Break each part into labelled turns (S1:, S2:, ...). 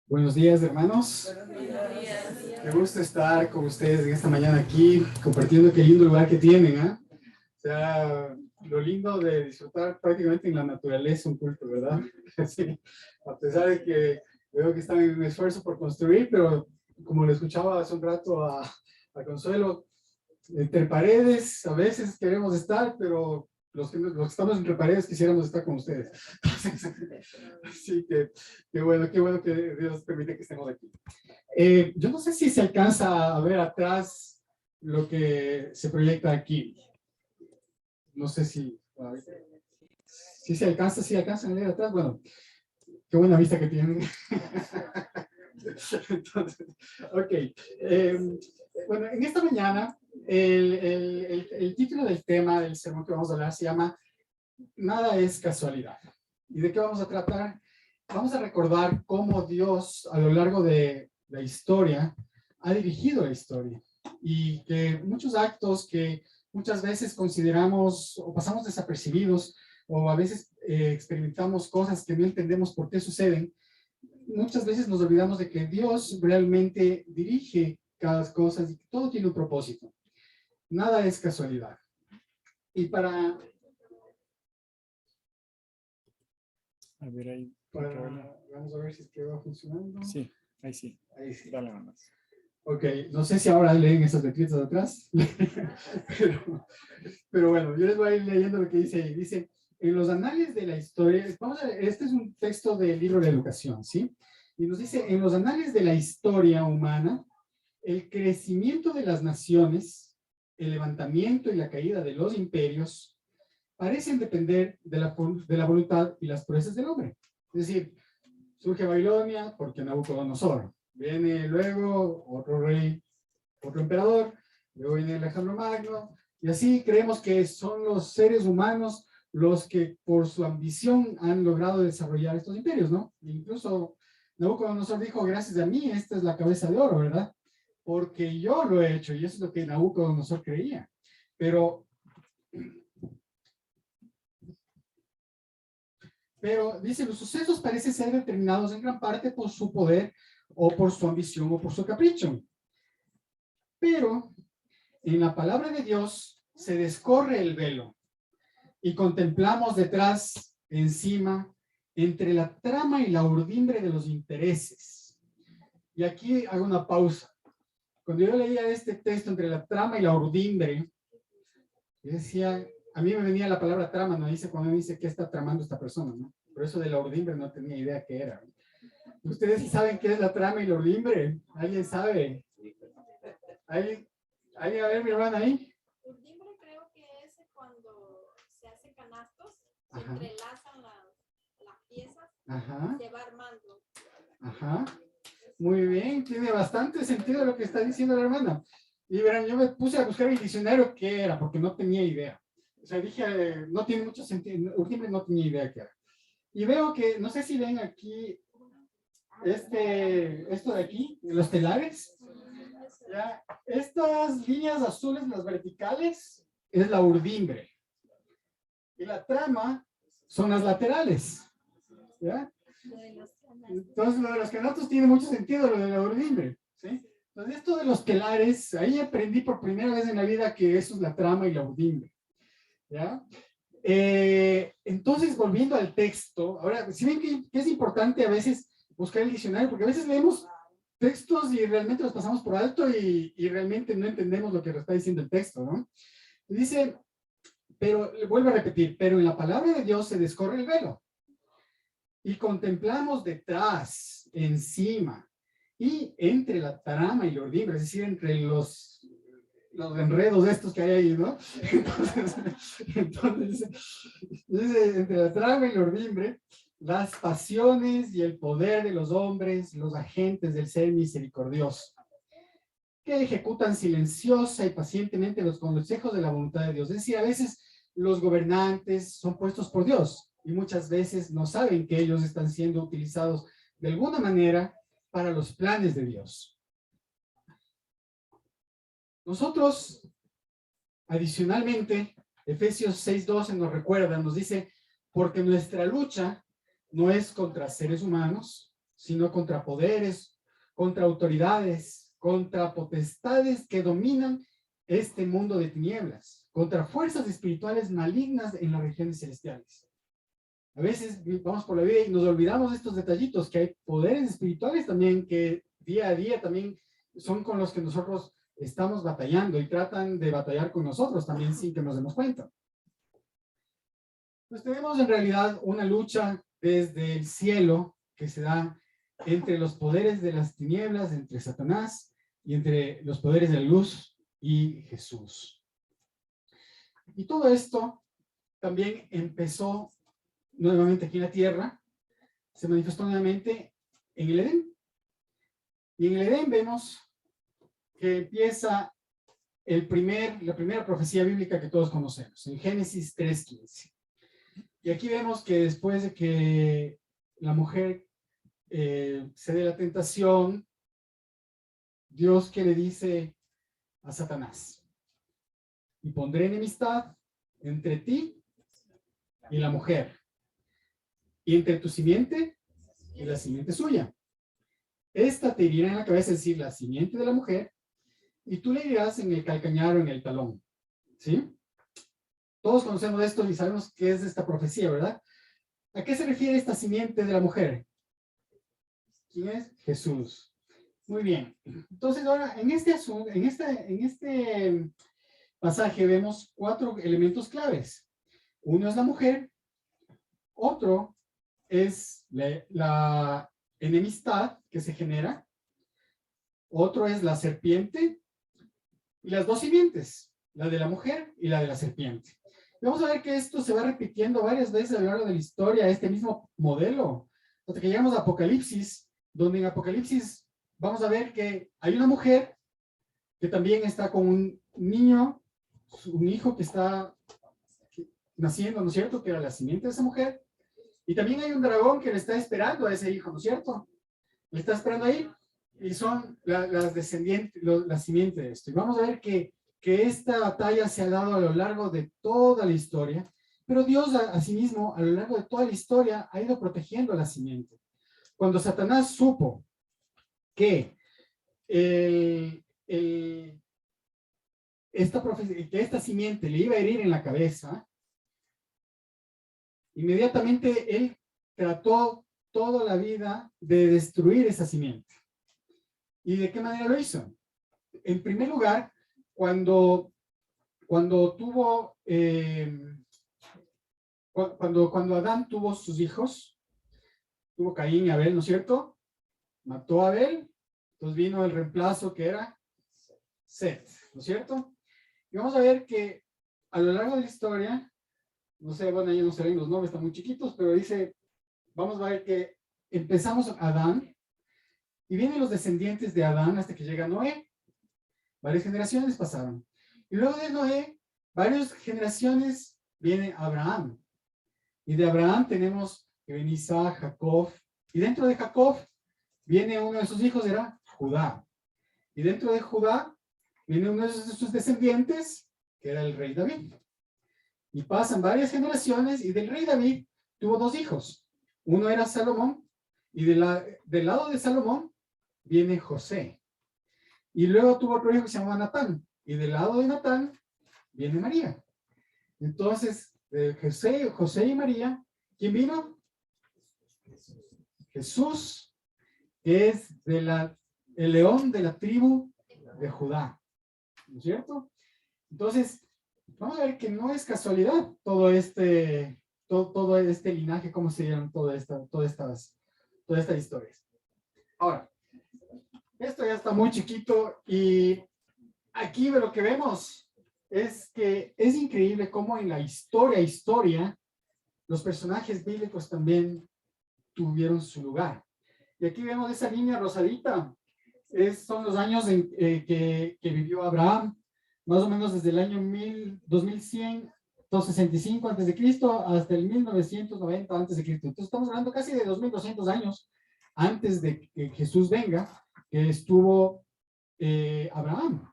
S1: Buenos días, hermanos.
S2: Buenos días.
S1: Qué gusto estar con ustedes en esta mañana aquí, compartiendo qué lindo lugar que tienen, ¿ah? O sea, lo lindo de disfrutar prácticamente en la naturaleza un culto, ¿verdad? Sí. A pesar de que veo que están en un esfuerzo por construir, pero como le escuchaba hace un rato a Consuelo, entre paredes a veces queremos estar, pero los que estamos entre paredes quisiéramos estar con ustedes. Así que qué bueno que Dios permite que estemos aquí. Yo no sé si se alcanza a ver atrás lo que se proyecta aquí. No sé si se alcanza a ver atrás. Bueno, qué buena vista que tienen. Entonces, ok. Bueno, en esta mañana, el título del tema del sermón que vamos a hablar se llama Nada es casualidad. ¿Y de qué vamos a tratar? Vamos a recordar cómo Dios a lo largo de la historia ha dirigido la historia y que muchos actos que muchas veces consideramos o pasamos desapercibidos o a veces experimentamos cosas que no entendemos por qué suceden, muchas veces nos olvidamos de que Dios realmente dirige cada cosa y que todo tiene un propósito. Nada es casualidad. Y
S3: A ver ahí.
S1: vamos a ver si es que va funcionando.
S3: Sí, ahí sí.
S1: Ahí sí.
S3: Dale nomás.
S1: Ok, no sé si ahora leen esas letritas de atrás, pero bueno, yo les voy a ir leyendo lo que dice ahí. Dice, en los anales de la historia, este es un texto del libro de educación, ¿sí? Y nos dice, en los anales de la historia humana, el crecimiento de las naciones, el levantamiento y la caída de los imperios, parecen depender de la voluntad y las proezas del hombre. Es decir, surge Babilonia porque Nabucodonosor. Viene luego otro rey, otro emperador, luego viene Alejandro Magno, y así creemos que son los seres humanos los que por su ambición han logrado desarrollar estos imperios, ¿no? Incluso Nabucodonosor dijo, gracias a mí, esta es la cabeza de oro, ¿verdad? Porque yo lo he hecho, y eso es lo que Nabucodonosor creía. Pero dice, los sucesos parecen ser determinados en gran parte por su poder o por su ambición o por su capricho. Pero en la palabra de Dios se descorre el velo y contemplamos detrás, encima, entre la trama y la urdimbre de los intereses. Y aquí hago una pausa. Cuando yo leía este texto entre la trama y la urdimbre, yo decía, a mí me venía la palabra trama, no dice cuando me dice qué está tramando esta persona, ¿no? Por eso de la urdimbre no tenía idea qué era. ¿Ustedes sí saben qué es la trama y la urdimbre? ¿Alguien sabe? ¿Alguien a ver, mi hermana ahí?
S2: Urdimbre creo que es cuando se hacen canastos, se entrelazan las piezas, se va armando.
S1: Ajá. Muy bien, tiene bastante sentido lo que está diciendo la hermana. Y verán, yo me puse a buscar el diccionario qué era, porque no tenía idea. O sea, dije, no tiene mucho sentido, urdimbre no tenía idea qué era. Y veo que, no sé si ven aquí, esto de aquí, los telares. ¿Ya? Estas líneas azules, las verticales, es la urdimbre. Y la trama son las laterales. ¿Ya? Entonces, lo de los canatos tiene mucho sentido, lo de la urdimbre. ¿Sí? Entonces, esto de los telares, ahí aprendí por primera vez en la vida que eso es la trama y la urdimbre. ¿Ya? Entonces, volviendo al texto, ahora, si ven que es importante a veces buscar el diccionario, porque a veces leemos textos y realmente los pasamos por alto y realmente no entendemos lo que nos está diciendo el texto, ¿no? Dice, pero, vuelvo a repetir, pero en la palabra de Dios se descorre el velo y contemplamos detrás, encima y entre la trama y la urdimbre, es decir, entre los enredos estos que hay ahí, ¿no? Entonces dice, entre la trama y la urdimbre, las pasiones y el poder de los hombres, los agentes del ser misericordioso, que ejecutan silenciosa y pacientemente los consejos de la voluntad de Dios. Es decir, a veces los gobernantes son puestos por Dios y muchas veces no saben que ellos están siendo utilizados de alguna manera para los planes de Dios. Nosotros, adicionalmente, Efesios 6:12 nos recuerda, nos dice, porque nuestra lucha no es contra seres humanos, sino contra poderes, contra autoridades, contra potestades que dominan este mundo de tinieblas, contra fuerzas espirituales malignas en las regiones celestiales. A veces vamos por la vida y nos olvidamos de estos detallitos, que hay poderes espirituales también que día a día también son con los que nosotros estamos batallando y tratan de batallar con nosotros también sin que nos demos cuenta. Pues tenemos en realidad una lucha desde el cielo que se da entre los poderes de las tinieblas, entre Satanás y entre los poderes de la luz y Jesús. Y todo esto también empezó nuevamente aquí en la tierra, se manifestó nuevamente en el Edén. Y en el Edén vemos que empieza la primera profecía bíblica que todos conocemos, en Génesis 3:15. Y aquí vemos que después de que la mujer cede a la tentación, Dios que le dice a Satanás, y pondré enemistad entre ti y la mujer, y entre tu simiente y la simiente suya. Esta te herirá en la cabeza, es decir, la simiente de la mujer, y tú le herirás en el calcañar o en el talón. ¿Sí? Todos conocemos esto y sabemos qué es esta profecía, ¿verdad? ¿A qué se refiere esta simiente de la mujer? ¿Quién es? Jesús. Muy bien. Entonces ahora, en este pasaje vemos 4 elementos claves. Uno es la mujer, otro es la enemistad que se genera, otro es la serpiente y las 2 simientes, la de la mujer y la de la serpiente. Vamos a ver que esto se va repitiendo varias veces a lo largo de la historia, este mismo modelo, hasta que llegamos a Apocalipsis, donde en Apocalipsis vamos a ver que hay una mujer que también está con un niño, un hijo que está naciendo, ¿no es cierto?, que era la simiente de esa mujer, y también hay un dragón que le está esperando a ese hijo, ¿no es cierto? Le está esperando ahí, y son las descendientes, la simiente de esto. Y vamos a ver que esta batalla se ha dado a lo largo de toda la historia, pero Dios asimismo, a lo largo de toda la historia, ha ido protegiendo a la simiente. Cuando Satanás supo que esta simiente le iba a herir en la cabeza, inmediatamente él trató toda la vida de destruir esa simiente. ¿Y de qué manera lo hizo? En primer lugar, cuando Adán tuvo sus hijos, tuvo Caín y Abel, ¿no es cierto? Mató a Abel, entonces vino el reemplazo que era Set, ¿no es cierto? Y vamos a ver que a lo largo de la historia, no sé, bueno, ahí no se ven los nombres, están muy chiquitos, pero dice, vamos a ver que empezamos Adán, y vienen los descendientes de Adán hasta que llega Noé. Varias generaciones pasaron. Y luego de Noé, varias generaciones, viene Abraham. Y de Abraham tenemos que viene Isaac, Jacob. Y dentro de Jacob viene uno de sus hijos, era Judá. Y dentro de Judá viene uno de sus descendientes, que era el rey David. Y pasan varias generaciones y del rey David tuvo 2 hijos. Uno era Salomón y del lado de Salomón viene José. Y luego tuvo otro hijo que se llamaba Natán. Y del lado de Natán viene María. Entonces, José y María, ¿quién vino? Jesús, que es el león de la tribu de Judá. ¿No es cierto? Entonces, vamos a ver que no es casualidad todo este linaje, cómo se dieron todas estas historias. Ahora, esto ya está muy chiquito y aquí lo que vemos es que es increíble cómo en la historia, los personajes bíblicos también tuvieron su lugar. Y aquí vemos esa línea rosadita, son los años en que vivió Abraham, más o menos desde el año 2165 a.C. hasta el 1990 a.C. Entonces estamos hablando casi de 2200 años antes de que Jesús venga, que estuvo Abraham.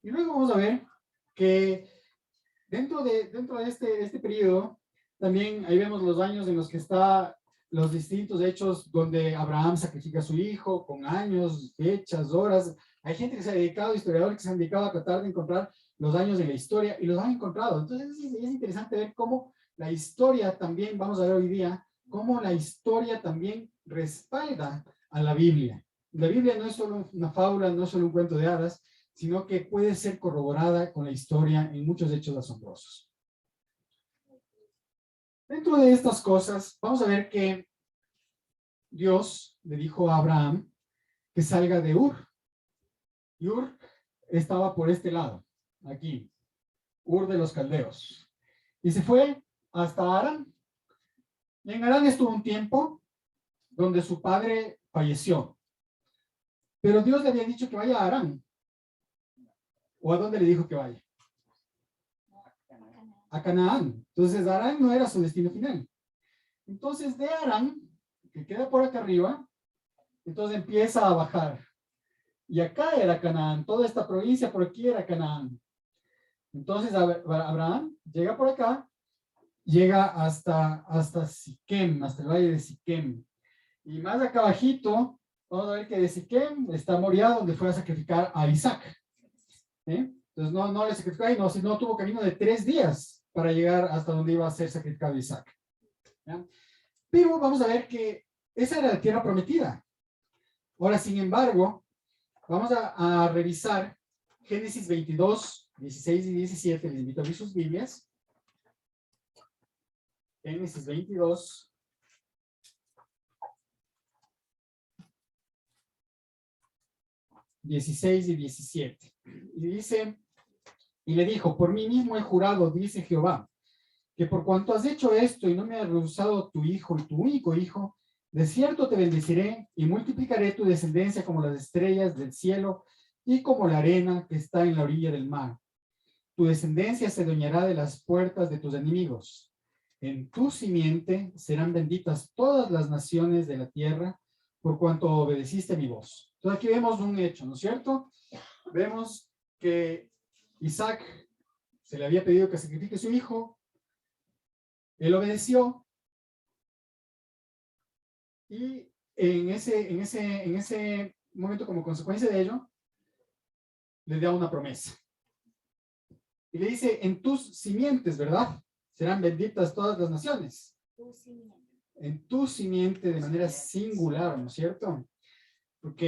S1: Y luego vamos a ver que dentro de este periodo, también ahí vemos los años en los que está los distintos hechos donde Abraham sacrifica a su hijo con años, fechas, horas. Hay gente que se ha dedicado, historiadores que se han dedicado a tratar de encontrar los años de la historia y los han encontrado. Entonces es interesante ver cómo la historia también, vamos a ver hoy día, cómo la historia también respalda a la Biblia. La Biblia no es solo una fábula, no es solo un cuento de hadas, sino que puede ser corroborada con la historia en muchos hechos asombrosos. Dentro de estas cosas, vamos a ver que Dios le dijo a Abraham que salga de Ur. Y Ur estaba por este lado, aquí, Ur de los Caldeos. Y se fue hasta Harán. Y en Harán estuvo un tiempo donde su padre falleció. Pero Dios le había dicho que vaya a Harán. ¿O a dónde le dijo que vaya? A Canaán. Entonces Harán no era su destino final. Entonces de Harán, que queda por acá arriba, entonces empieza a bajar. Y acá era Canaán, toda esta provincia por aquí era Canaán. Entonces Abraham llega por acá, llega hasta Siquem, hasta el valle de Siquem. Y más acá abajito, vamos a ver que de Siquem está Moriah, donde fue a sacrificar a Isaac. Entonces no le sacrificó ahí, sino tuvo camino de 3 días para llegar hasta donde iba a ser sacrificado Isaac. ¿Ya? Pero vamos a ver que esa era la tierra prometida. Ahora, sin embargo, vamos a revisar Génesis 22, 16 y 17. Les invito a abrir sus Biblias. Génesis 22. 16 y 17. Y dice, y le dijo, por mí mismo he jurado, dice Jehová, que por cuanto has hecho esto y no me has rehusado tu hijo y tu único hijo, de cierto te bendeciré y multiplicaré tu descendencia como las estrellas del cielo y como la arena que está en la orilla del mar. Tu descendencia se adueñará de las puertas de tus enemigos. En tu simiente serán benditas todas las naciones de la tierra, por cuanto obedeciste mi voz. Entonces aquí vemos un hecho, ¿no es cierto? Vemos que Isaac se le había pedido que sacrifique a su hijo, él obedeció, y en ese momento, como consecuencia de ello, le da una promesa. Y le dice, en tus simientes, ¿verdad? Serán benditas todas las naciones. En tu simiente de manera singular, ¿no es cierto? Ok.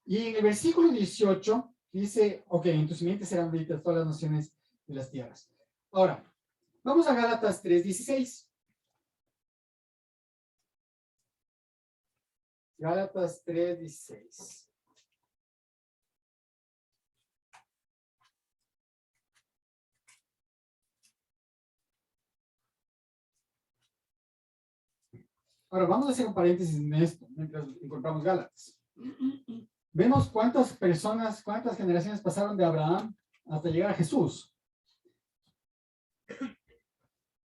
S1: Y en el versículo 18 dice, ok, en tu simiente serán benditas todas las naciones de las tierras. Ahora, vamos a Gálatas 3:16. Gálatas 3:16. Ahora, vamos a hacer un paréntesis en esto, mientras encontramos Gálatas. Vemos cuántas personas, cuántas generaciones pasaron de Abraham hasta llegar a Jesús.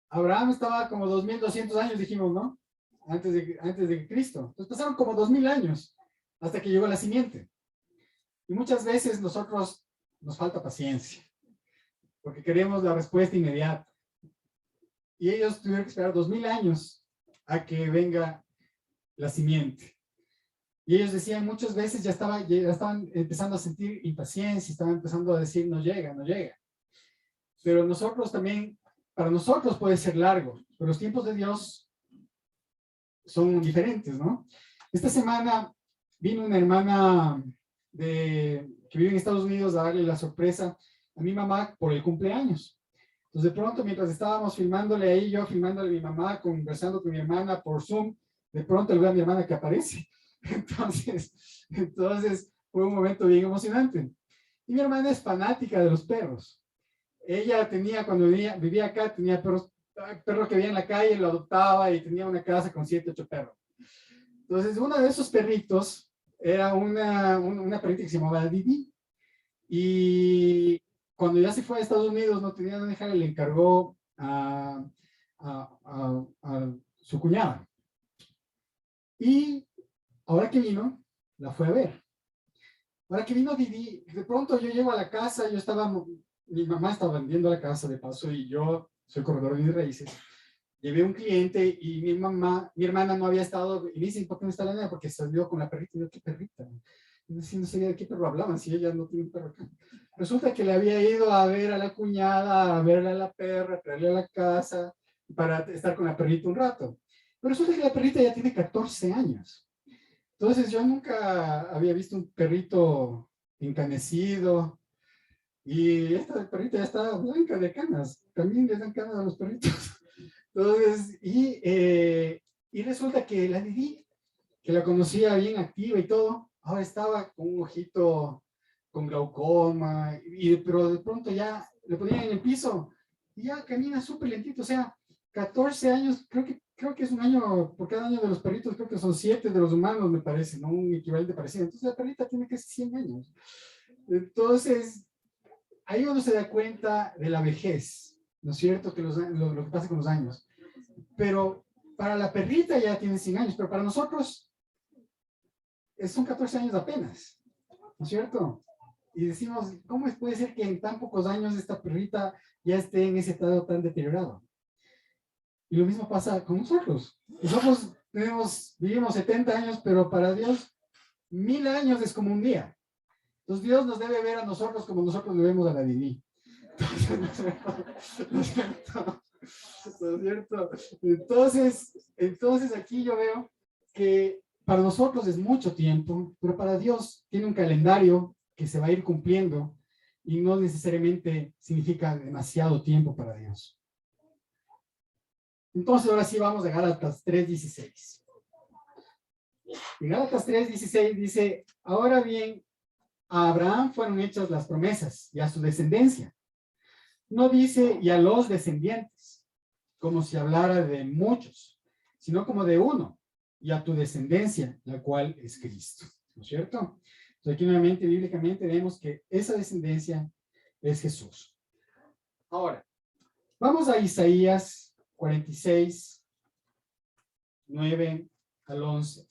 S1: Abraham estaba como 2200 años, dijimos, ¿no? Antes de Cristo. Entonces pasaron como 2000 años hasta que llegó la simiente. Y muchas veces nosotros nos falta paciencia, porque queremos la respuesta inmediata. Y ellos tuvieron que esperar 2000 años a que venga la simiente. Y ellos decían, muchas veces ya estaban empezando a sentir impaciencia, estaban empezando a decir, no llega, no llega. Pero nosotros también, para nosotros puede ser largo, pero los tiempos de Dios son diferentes, ¿no? Esta semana vino una hermana que vive en Estados Unidos a darle la sorpresa a mi mamá por el cumpleaños. Entonces de pronto, mientras estábamos filmándole ahí, yo filmándole a mi mamá, conversando con mi hermana por Zoom, de pronto le veo a mi hermana que aparece. Entonces fue un momento bien emocionante. Y mi hermana es fanática de los perros. Ella tenía, cuando vivía acá, tenía perros que vivía en la calle, lo adoptaba y tenía una casa con 7, 8 perros. Entonces uno de esos perritos era una perrita que se llamaba Didi. Y cuando ya se fue a Estados Unidos, no tenía dónde dejar, le encargó a su cuñada. Y ahora que vino, la fue a ver. Ahora que vino Didi, de pronto yo llego a la casa, mi mamá estaba vendiendo la casa de paso y yo soy corredor de mis raíces. llevé un cliente y mi hermana no había estado, y me dice, ¿por qué no está la niña? Porque salió con la perrita. Y yo, ¿qué perrita? Y no sabía de qué perro hablaban, si ella no tiene un perro acá. Resulta que le había ido a ver a la cuñada, a ver a la perra, traerle a la casa, para estar con la perrita un rato. Pero resulta que la perrita ya tiene 14 años. Entonces yo nunca había visto un perrito encanecido, y esta perrita ya está blanca de canas. También les dan canas a los perritos. Entonces, y resulta que la Didi, que la conocía bien activa y todo, ahora estaba con un ojito con glaucoma, pero de pronto ya le ponían en el piso y ya camina súper lentito. O sea, 14 años, creo que es un año, por cada año de los perritos, creo que son 7 de los humanos, me parece, ¿no? Un equivalente parecido. Entonces la perrita tiene casi 100 años. Entonces, ahí uno se da cuenta de la vejez, ¿no es cierto? Que lo que pasa con los años. Pero para la perrita ya tiene 100 años, pero para nosotros son 14 años apenas, ¿no es cierto? Y decimos, ¿cómo puede ser que en tan pocos años esta perrita ya esté en ese estado tan deteriorado? Y lo mismo pasa con nosotros. Nosotros vivimos 70 años, pero para Dios 1000 años es como un día. Entonces Dios nos debe ver a nosotros como nosotros le vemos a la Didi. ¿No es cierto? ¿No es cierto? Entonces aquí yo veo que para nosotros es mucho tiempo, pero para Dios tiene un calendario que se va a ir cumpliendo y no necesariamente significa demasiado tiempo para Dios. Entonces ahora sí vamos a Gálatas 3:16. En Gálatas 3:16 dice, ahora bien, a Abraham fueron hechas las promesas y a su descendencia. No dice y a los descendientes, como si hablara de muchos, sino como de uno, y a tu descendencia, la cual es Cristo. ¿No es cierto? Entonces aquí nuevamente, bíblicamente, vemos que esa descendencia es Jesús. Ahora, vamos a Isaías 46, 9 al 11.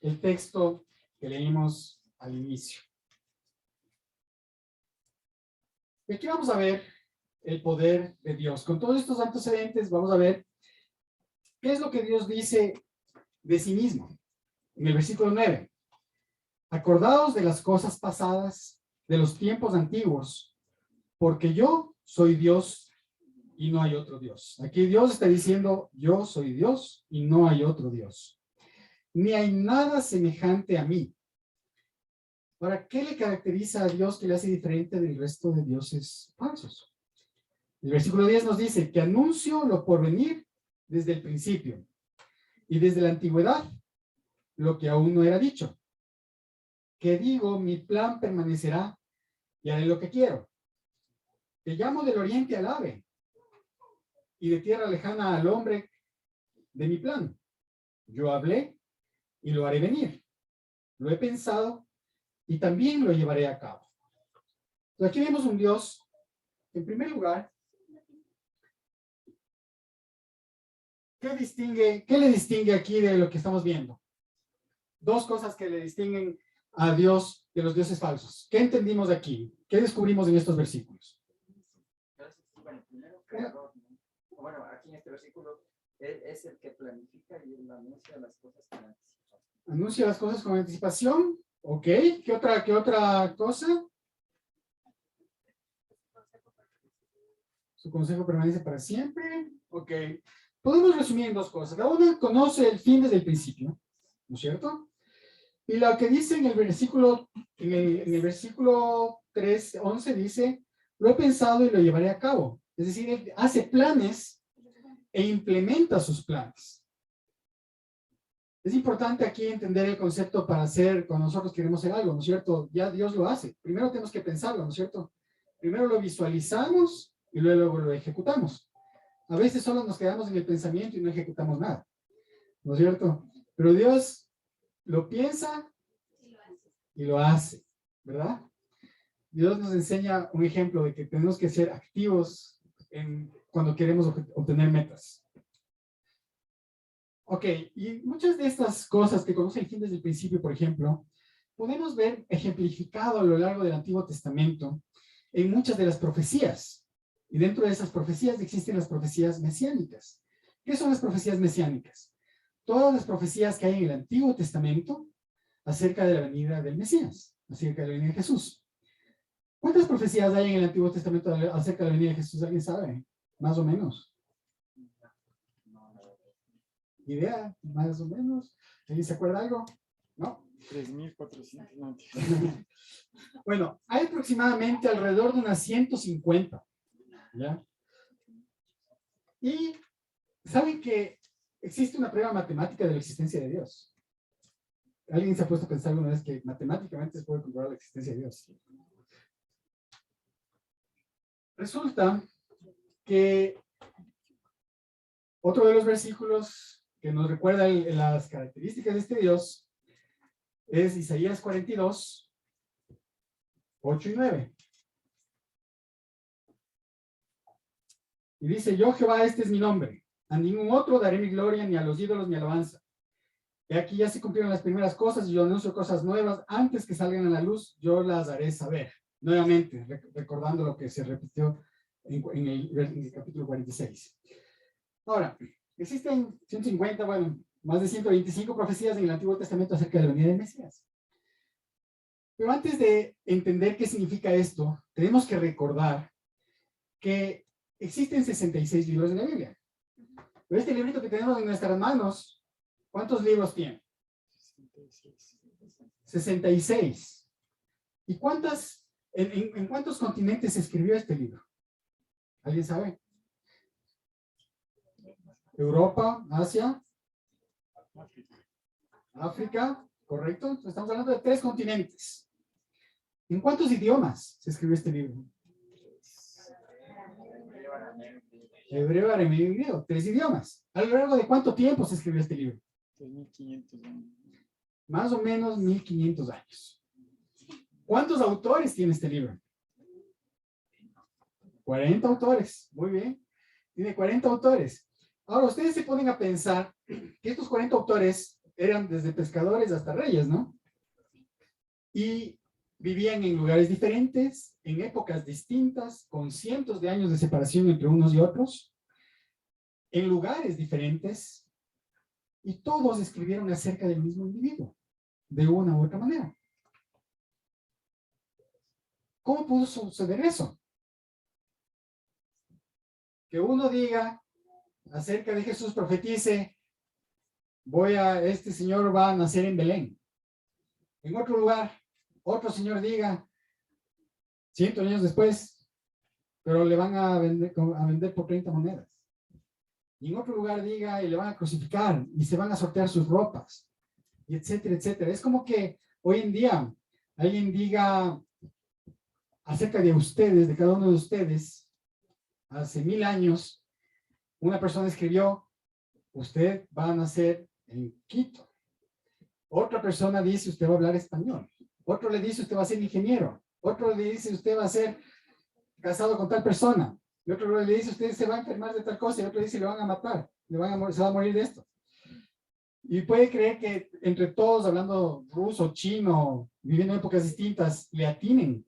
S1: El texto que leímos al inicio. Y aquí vamos a ver el poder de Dios. Con todos estos antecedentes vamos a ver qué es lo que Dios dice de sí mismo. En el versículo 9. Acordaos de las cosas pasadas, de los tiempos antiguos, porque yo soy Dios y no hay otro Dios. Aquí Dios está diciendo, yo soy Dios y no hay otro Dios. Ni hay nada semejante a mí. Ahora, ¿qué le caracteriza a Dios que le hace diferente del resto de dioses falsos? El versículo 10 nos dice que anuncio lo por venir desde el principio y desde la antigüedad lo que aún no era dicho. Que digo, mi plan permanecerá y haré lo que quiero. Te llamo del oriente al ave y de tierra lejana al hombre de mi plan. Yo hablé y lo haré venir. Lo he pensado y también lo llevaré a cabo. Entonces aquí vemos un Dios, en primer lugar, ¿qué le distingue aquí de lo que estamos viendo? Dos cosas que le distinguen a Dios de los dioses falsos. ¿Qué entendimos de aquí? ¿Qué descubrimos en estos versículos?
S3: Bueno, primero, bueno, aquí en este versículo es el que planifica y él anuncia las cosas con anticipación.
S1: Anuncia las cosas con anticipación. Ok. ¿Qué otra cosa? Su consejo permanece para siempre. Ok. Podemos resumir en dos cosas. La una, conoce el fin desde el principio, ¿no es cierto? Y lo que dice en el versículo 3:11 dice, lo he pensado y lo llevaré a cabo. Es decir, él hace planes e implementa sus planes. Es importante aquí entender el concepto para hacer, cuando nosotros queremos hacer algo, ¿no es cierto? Ya Dios lo hace. Primero tenemos que pensarlo, ¿no es cierto? Primero lo visualizamos y luego lo ejecutamos. A veces solo nos quedamos en el pensamiento y no ejecutamos nada, ¿no es cierto? Pero Dios lo piensa y lo hace, ¿verdad? Dios nos enseña un ejemplo de que tenemos que ser activos cuando queremos obtener metas. Ok, y muchas de estas cosas que conoce el fin desde el principio, por ejemplo, podemos ver ejemplificado a lo largo del Antiguo Testamento en muchas de las profecías. Y dentro de esas profecías existen las profecías mesiánicas, ¿Qué son las profecías mesiánicas? Todas las profecías que hay en el Antiguo Testamento acerca de la venida del Mesías, acerca de la venida de Jesús. ¿Cuántas profecías hay en el Antiguo Testamento acerca de la venida de Jesús? ¿Alguien sabe? Más o menos. ¿Idea? Más o menos. ¿Alguien se acuerda algo? ¿No?
S4: 3.490.
S1: Bueno, hay aproximadamente alrededor de unas 150. ¿Ya? Y saben que existe una prueba matemática de la existencia de Dios. ¿Alguien se ha puesto a pensar alguna vez que matemáticamente se puede comprobar la existencia de Dios? Resulta que otro de los versículos que nos recuerda las características de este Dios es Isaías 42, 8 y 9. Y dice, yo Jehová, este es mi nombre. A ningún otro daré mi gloria, ni a los ídolos mi alabanza. Y aquí ya se cumplieron las primeras cosas, y yo anuncio cosas nuevas. Antes que salgan a la luz, yo las haré saber. Nuevamente, recordando lo que se repitió en el capítulo 46. Ahora, existen 150, bueno, más de 125 profecías en el Antiguo Testamento acerca de la venida del Mesías. Pero antes de entender qué significa esto, tenemos que recordar que existen 66 libros de la Biblia. Pero este librito que tenemos en nuestras manos, ¿cuántos libros tiene? 66. ¿Y en cuántos continentes se escribió este libro? ¿Alguien sabe? Europa, Asia, África, ¿correcto? Entonces, estamos hablando de 3 continentes. ¿En cuántos idiomas se escribió este libro? Hebreo, arameo y griego, 3 idiomas. ¿A lo largo de cuánto tiempo se escribió este libro?
S4: 3.500 años.
S1: Más o menos 1500 años. ¿Cuántos autores tiene este libro? 40 autores, muy bien. Tiene 40 autores. Ahora, ustedes se ponen a pensar que estos 40 autores eran desde pescadores hasta reyes, ¿no? Y vivían en lugares diferentes, en épocas distintas, con cientos de años de separación entre unos y otros, en lugares diferentes, y todos escribieron acerca del mismo individuo, de una u otra manera. ¿Cómo pudo suceder eso? Que uno diga acerca de Jesús, profetice, este señor va a nacer en Belén. En otro lugar, otro señor diga, 100 años después, pero le van a vender por 30 monedas. Y en otro lugar diga, y le van a crucificar, y se van a sortear sus ropas, y etcétera, etcétera. Es como que hoy en día alguien diga acerca de ustedes, de cada uno de ustedes, hace 1000 años, una persona escribió, usted va a nacer en Quito. Otra persona dice, usted va a hablar español. Otro le dice, usted va a ser ingeniero. Otro le dice, usted va a ser casado con tal persona. Y otro le dice, usted se va a enfermar de tal cosa. Y otro dice, le van a matar. Se va a morir de esto. Y puede creer que entre todos, hablando ruso, chino, viviendo en épocas distintas, le atinen.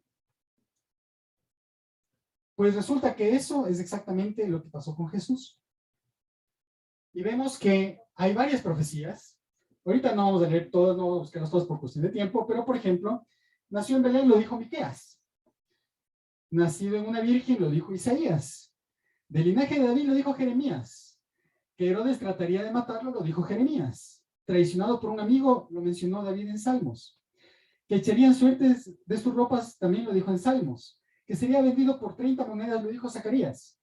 S1: Pues resulta que eso es exactamente lo que pasó con Jesús. Y vemos que hay varias profecías. Ahorita no vamos a leer todas, no vamos a buscarlas todas por cuestión de tiempo, pero por ejemplo, nació en Belén, lo dijo Miqueas. Nacido en una virgen, lo dijo Isaías. Del linaje de David, lo dijo Jeremías. Que Herodes trataría de matarlo, lo dijo Jeremías. Traicionado por un amigo, lo mencionó David en Salmos. Que echarían suertes de sus ropas, también lo dijo en Salmos. Que sería vendido por 30 monedas, lo dijo Zacarías.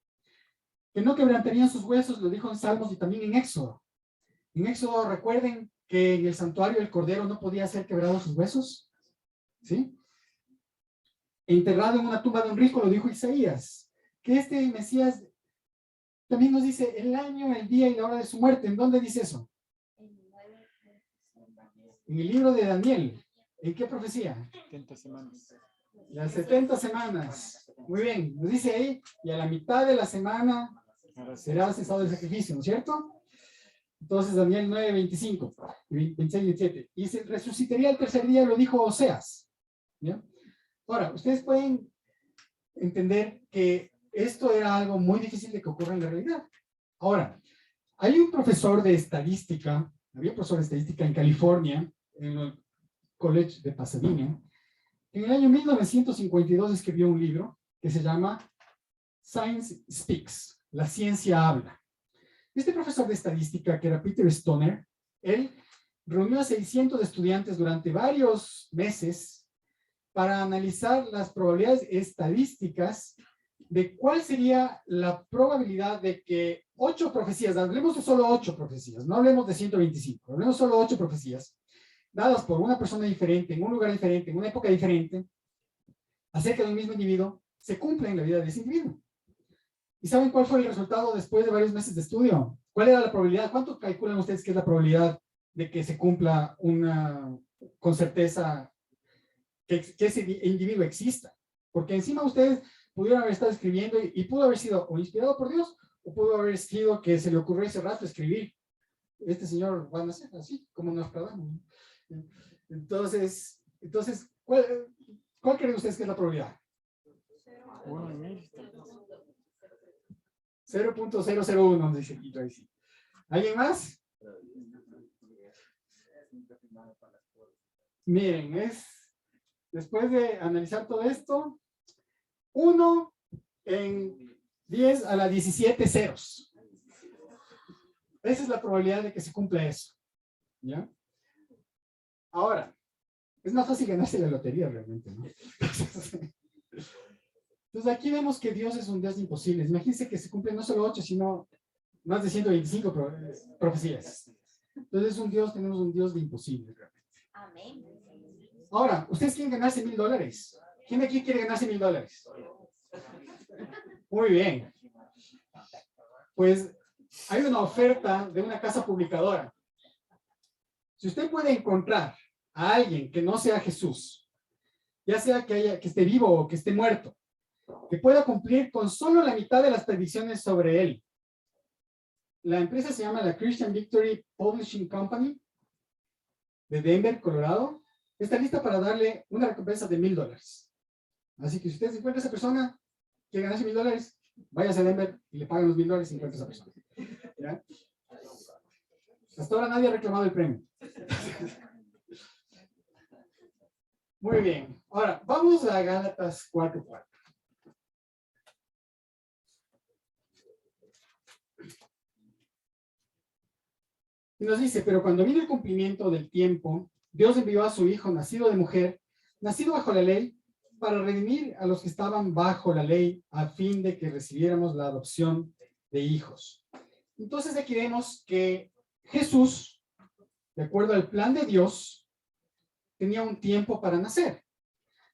S1: Que no quebrantarían sus huesos, lo dijo en Salmos y también en Éxodo. En Éxodo, recuerden que en el santuario el cordero no podía ser quebrado sus huesos. ¿Sí? Enterrado en una tumba de un rico, lo dijo Isaías. Que este Mesías también nos dice el año, el día y la hora de su muerte. ¿En dónde dice eso? En el libro de Daniel. ¿En qué profecía?
S4: 70 semanas.
S1: Las 70 semanas. Muy bien, nos dice ahí, y a la mitad de la semana será cesado el sacrificio, ¿no es cierto? Entonces Daniel 9, 25, 26, 27. Y se resucitaría el tercer día, lo dijo Oseas. ¿Ya? Ahora, ustedes pueden entender que esto era algo muy difícil de que ocurra en la realidad. Ahora, Hay un profesor de estadística, había un profesor de estadística en California, en el College de Pasadena, que en el año 1952 escribió un libro que se llama Science Speaks, la ciencia habla. Este profesor de estadística, que era Peter Stoner, él reunió a 600 estudiantes durante varios meses para analizar las probabilidades estadísticas de cuál sería la probabilidad de que 8 profecías, hablemos de solo 8 profecías, no hablemos de 125, hablemos solo 8 profecías, dadas por una persona diferente, en un lugar diferente, en una época diferente, acerca de un mismo individuo, se cumplen en la vida de ese individuo. ¿Y saben cuál fue el resultado después de varios meses de estudio? ¿Cuál era la probabilidad? ¿Cuánto calculan ustedes que es la probabilidad de que se cumpla con certeza que ese individuo exista? Porque encima ustedes pudieron haber estado escribiendo y pudo haber sido o inspirado por Dios o pudo haber sido que se le ocurrió ese rato escribir. Este señor va a nacer así, como Nostradamus. Entonces ¿cuál creen ustedes que es la probabilidad? 0.001, dice aquí Tracy. ¿Alguien más? Miren, después de analizar todo esto, 1 en 10 a la 17 ceros. Esa es la probabilidad de que se cumpla eso. ¿Ya? Ahora, es más fácil ganarse la lotería realmente, ¿no? Entonces aquí vemos que Dios es un Dios de imposibles. Imagínense que se cumplen no solo 8, sino más de 125 profecías. Entonces tenemos un Dios de imposibles realmente.
S2: Amén.
S1: Ahora, ¿ustedes quieren ganarse $1000? ¿Quién de aquí quiere ganarse $1000? Muy bien. Pues hay una oferta de una casa publicadora. Si usted puede encontrar a alguien que no sea Jesús, ya sea que esté vivo o que esté muerto, que pueda cumplir con solo la mitad de las predicciones sobre él. La empresa se llama la Christian Victory Publishing Company de Denver, Colorado. Está lista para darle una recompensa de $1000. Así que si usted encuentra a esa persona que ganase $1000, váyase a Denver y le pagan los $1000 y encuentra a esa persona. ¿Ya? Hasta ahora nadie ha reclamado el premio. Muy bien. Ahora, vamos a Gálatas 4:4. Y nos dice, pero cuando vino el cumplimiento del tiempo, Dios envió a su Hijo, nacido de mujer, nacido bajo la ley, para redimir a los que estaban bajo la ley, a fin de que recibiéramos la adopción de hijos. Entonces aquí vemos que Jesús, de acuerdo al plan de Dios, tenía un tiempo para nacer.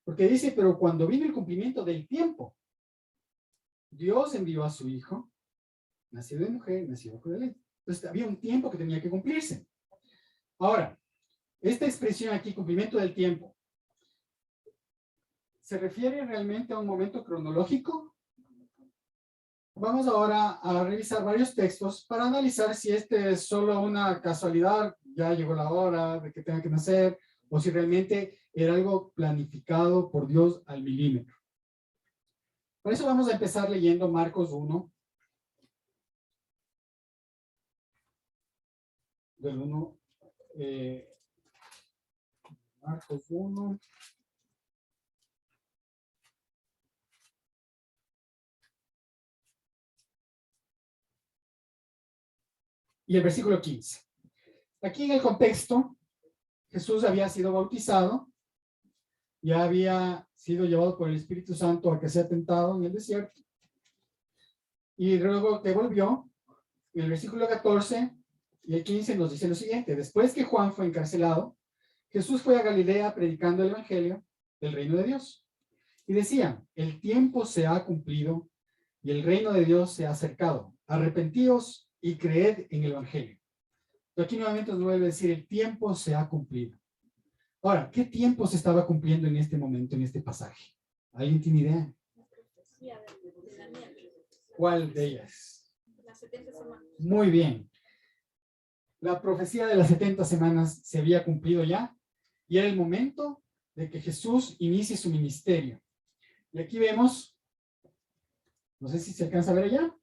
S1: Porque dice, pero cuando vino el cumplimiento del tiempo, Dios envió a su Hijo, nacido de mujer, nacido bajo la ley. Entonces había un tiempo que tenía que cumplirse. Ahora, esta expresión aquí, cumplimiento del tiempo, ¿se refiere realmente a un momento cronológico? Vamos ahora a revisar varios textos para analizar si este es solo una casualidad, ya llegó la hora de que tenga que nacer, o si realmente era algo planificado por Dios al milímetro. Por eso vamos a empezar leyendo Marcos 1, del 1, Marcos 1. Y el versículo 15. Aquí en el contexto, Jesús había sido bautizado, ya había sido llevado por el Espíritu Santo a que sea tentado en el desierto, y luego que volvió, en el versículo 14 y el 15 nos dice lo siguiente: después que Juan fue encarcelado, Jesús fue a Galilea predicando el evangelio del reino de Dios. Y decía, el tiempo se ha cumplido y el reino de Dios se ha acercado. Arrepentíos y creed en el evangelio. Pero aquí nuevamente nos vuelve a decir, el tiempo se ha cumplido. Ahora, ¿qué tiempo se estaba cumpliendo en este momento, en este pasaje? ¿Alguien tiene idea? ¿Cuál de ellas?
S2: Las 70 semanas.
S1: Muy bien. La profecía de las 70 semanas se había cumplido ya y era el momento de que Jesús inicie su ministerio. Y aquí vemos, no sé si se alcanza a ver allá,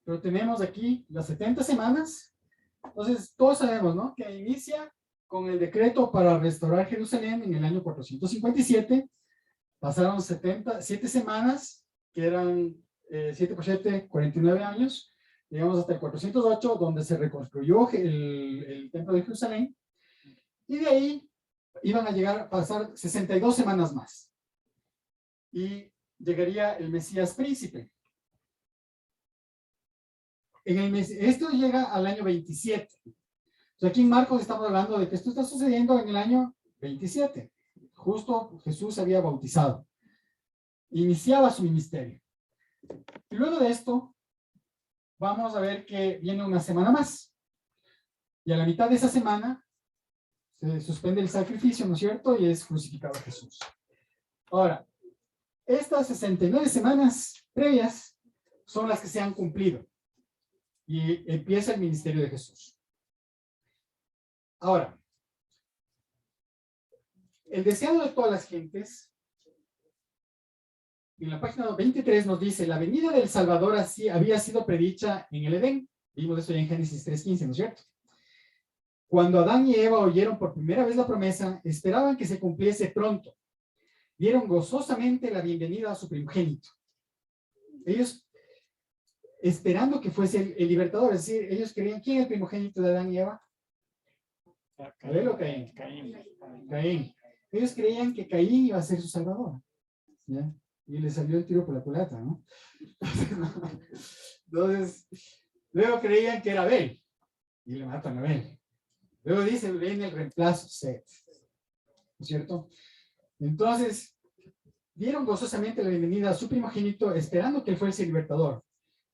S1: pero tenemos aquí las 70 semanas. Entonces, todos sabemos, ¿no? Que inicia con el decreto para restaurar Jerusalén en el año 457. Pasaron 7 semanas, que eran 7 por 7, 49 años. Llegamos hasta el 408, donde se reconstruyó el templo de Jerusalén. Y de ahí iban a llegar a pasar 62 semanas más. Y llegaría el Mesías príncipe. Esto llega al año 27. Entonces aquí en Marcos estamos hablando de que esto está sucediendo en el año 27. Justo Jesús había bautizado. Iniciaba su ministerio. Y luego de esto, vamos a ver que viene una semana más. Y a la mitad de esa semana, se suspende el sacrificio, ¿no es cierto? Y es crucificado Jesús. Ahora, estas 69 semanas previas son las que se han cumplido. Y empieza el ministerio de Jesús. Ahora, el deseado de todas las gentes, en la página 23 nos dice, la venida del Salvador así había sido predicha en el Edén. Vimos eso ya en Génesis 3:15, ¿no es cierto? Cuando Adán y Eva oyeron por primera vez la promesa, esperaban que se cumpliese pronto. Dieron gozosamente la bienvenida a su primogénito. Ellos esperando que fuese el libertador, es decir, ellos creían, ¿quién es el primogénito de Adán y Eva? ¿Abel o Caín? Caín. Ellos creían que Caín iba a ser su salvador, ¿ya? Y le salió el tiro por la culata, ¿no? Entonces, luego creían que era Abel, y le matan a Abel. Luego dice, viene el reemplazo, Set, ¿no es cierto? Entonces, dieron gozosamente la bienvenida a su primogénito, esperando que él fuese el libertador.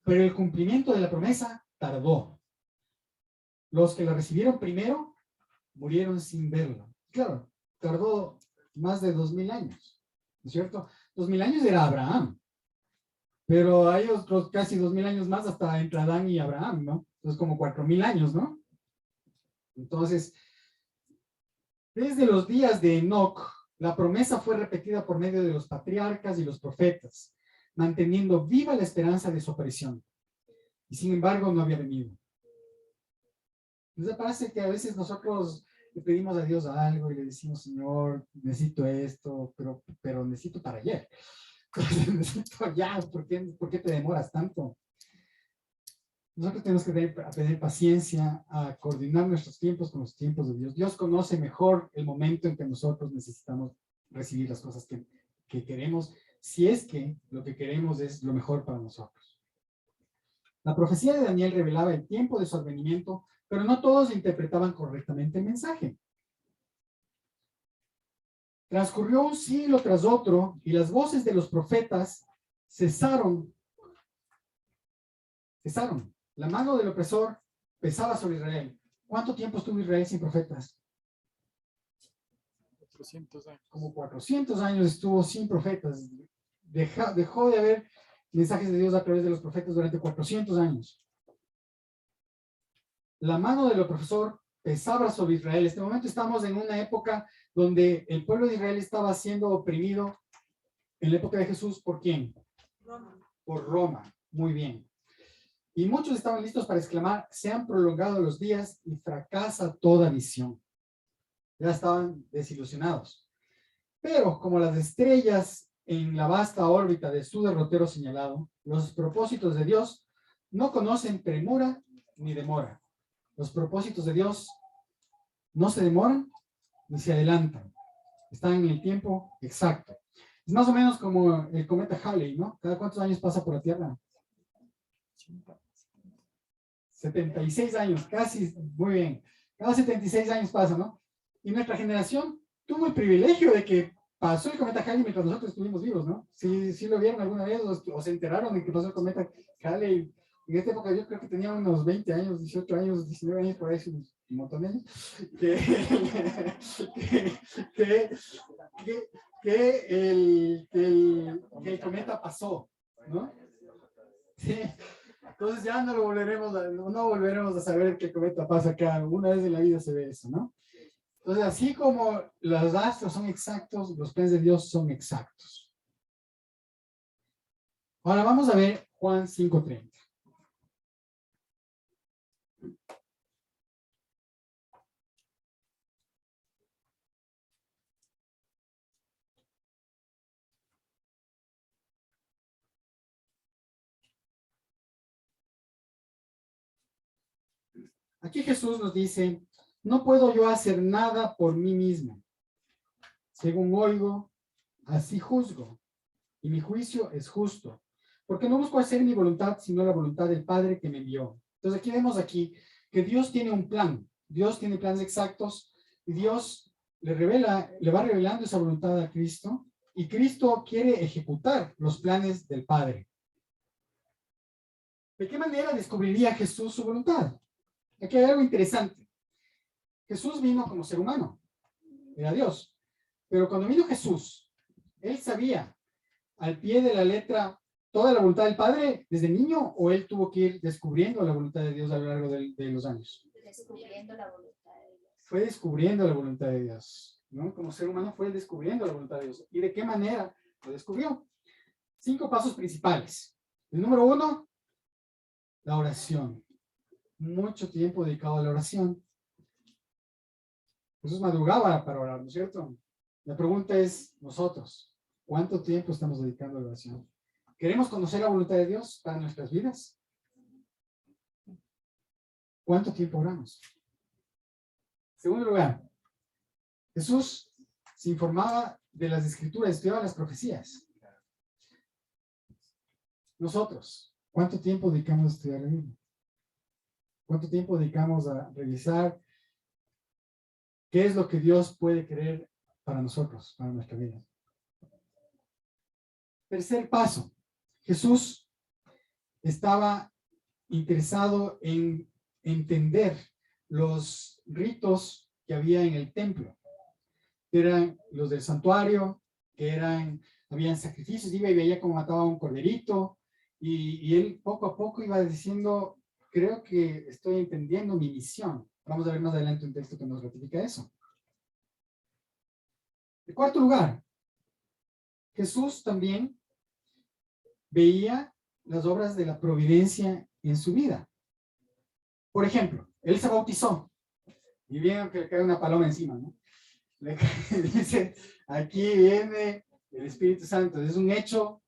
S1: Pero el cumplimiento de la promesa tardó. Los que la recibieron primero murieron sin verla. Claro, tardó más de 2000 años, ¿no es cierto? 2000 años era Abraham, pero hay otros casi 2000 años más hasta entre Adán y Abraham, ¿no? Entonces como 4000 años, ¿no? Entonces, desde los días de Enoc, la promesa fue repetida por medio de los patriarcas y los profetas, manteniendo viva la esperanza de su aparición. Y sin embargo, no había venido. Entonces parece que a veces nosotros le pedimos a Dios algo y le decimos, Señor, necesito esto, pero necesito para ayer. Necesito ya, ¿por qué te demoras tanto? Nosotros tenemos que tener paciencia, a coordinar nuestros tiempos con los tiempos de Dios. Dios conoce mejor el momento en que nosotros necesitamos recibir las cosas que queremos, si es que lo que queremos es lo mejor para nosotros. La profecía de Daniel revelaba el tiempo de su advenimiento, pero no todos interpretaban correctamente el mensaje. Transcurrió un siglo tras otro y las voces de los profetas cesaron. La mano del opresor pesaba sobre Israel. ¿Cuánto tiempo estuvo Israel sin profetas?
S4: 400 años.
S1: Como 400 años estuvo sin profetas. Dejó de haber mensajes de Dios a través de los profetas durante 400 años. La mano del opresor pesaba sobre Israel. En este momento estamos en una época donde el pueblo de Israel estaba siendo oprimido en la época de Jesús. ¿Por quién?
S2: Roma.
S1: Por Roma. Muy bien. Y muchos estaban listos para exclamar, se han prolongado los días y fracasa toda visión. Ya estaban desilusionados. Pero como las estrellas en la vasta órbita de su derrotero señalado, los propósitos de Dios no conocen premura ni demora. Los propósitos de Dios no se demoran ni se adelantan. Están en el tiempo exacto. Es más o menos como el cometa Halley, ¿no? ¿Cada cuántos años pasa por la Tierra? 76 años, casi, muy bien. Cada 76 años pasa, ¿no? Y nuestra generación tuvo el privilegio de que pasó el cometa Halley mientras nosotros estuvimos vivos, ¿no? Si lo vieron alguna vez o se enteraron de que pasó el cometa Halley. En esta época yo creo que tenía unos 20 años, 18 años, 19 años, por ahí, un montón de años, que el cometa pasó, ¿no? Sí. Entonces ya no volveremos a saber que el cometa pasa acá. Una vez en la vida se ve eso, ¿no? Entonces, así como los astros son exactos, los planes de Dios son exactos. Ahora vamos a ver Juan 5:30. Aquí Jesús nos dice, no puedo yo hacer nada por mí mismo. Según oigo, así juzgo, y mi juicio es justo, porque no busco hacer mi voluntad, sino la voluntad del Padre que me envió. Entonces aquí vemos que Dios tiene un plan, Dios tiene planes exactos, y Dios le va revelando esa voluntad a Cristo, y Cristo quiere ejecutar los planes del Padre. ¿De qué manera descubriría Jesús su voluntad? Aquí hay algo interesante. Jesús vino como ser humano, era Dios, pero cuando vino Jesús, él sabía al pie de la letra toda la voluntad del Padre desde niño, o él tuvo que ir descubriendo la voluntad de Dios a lo largo de los años.
S2: Descubriendo la voluntad de Dios.
S1: Fue descubriendo la voluntad de Dios, ¿no? Como ser humano fue descubriendo la voluntad de Dios. ¿Y de qué manera lo descubrió? 5 pasos principales. El número 1, la oración. Mucho tiempo dedicado a la oración. Jesús madrugaba para orar, ¿no es cierto? La pregunta es, nosotros, ¿cuánto tiempo estamos dedicando a la oración? ¿Queremos conocer la voluntad de Dios para nuestras vidas? ¿Cuánto tiempo oramos? Segundo lugar, Jesús se informaba de las escrituras, estudiaba las profecías. Nosotros, ¿cuánto tiempo dedicamos a estudiar la Biblia? ¿Cuánto tiempo dedicamos a revisar qué es lo que Dios puede querer para nosotros, para nuestra vida? Tercer paso, Jesús estaba interesado en entender los ritos que había en el templo, que eran los del santuario, habían sacrificios, iba y veía cómo mataba a un corderito, y él poco a poco iba diciendo, creo que estoy entendiendo mi misión. Vamos a ver más adelante un texto que nos ratifica eso. En cuarto lugar, Jesús también veía las obras de la providencia en su vida. Por ejemplo, él se bautizó y vieron que le cae una paloma encima, ¿no? Dice, aquí viene el Espíritu Santo. Es un hecho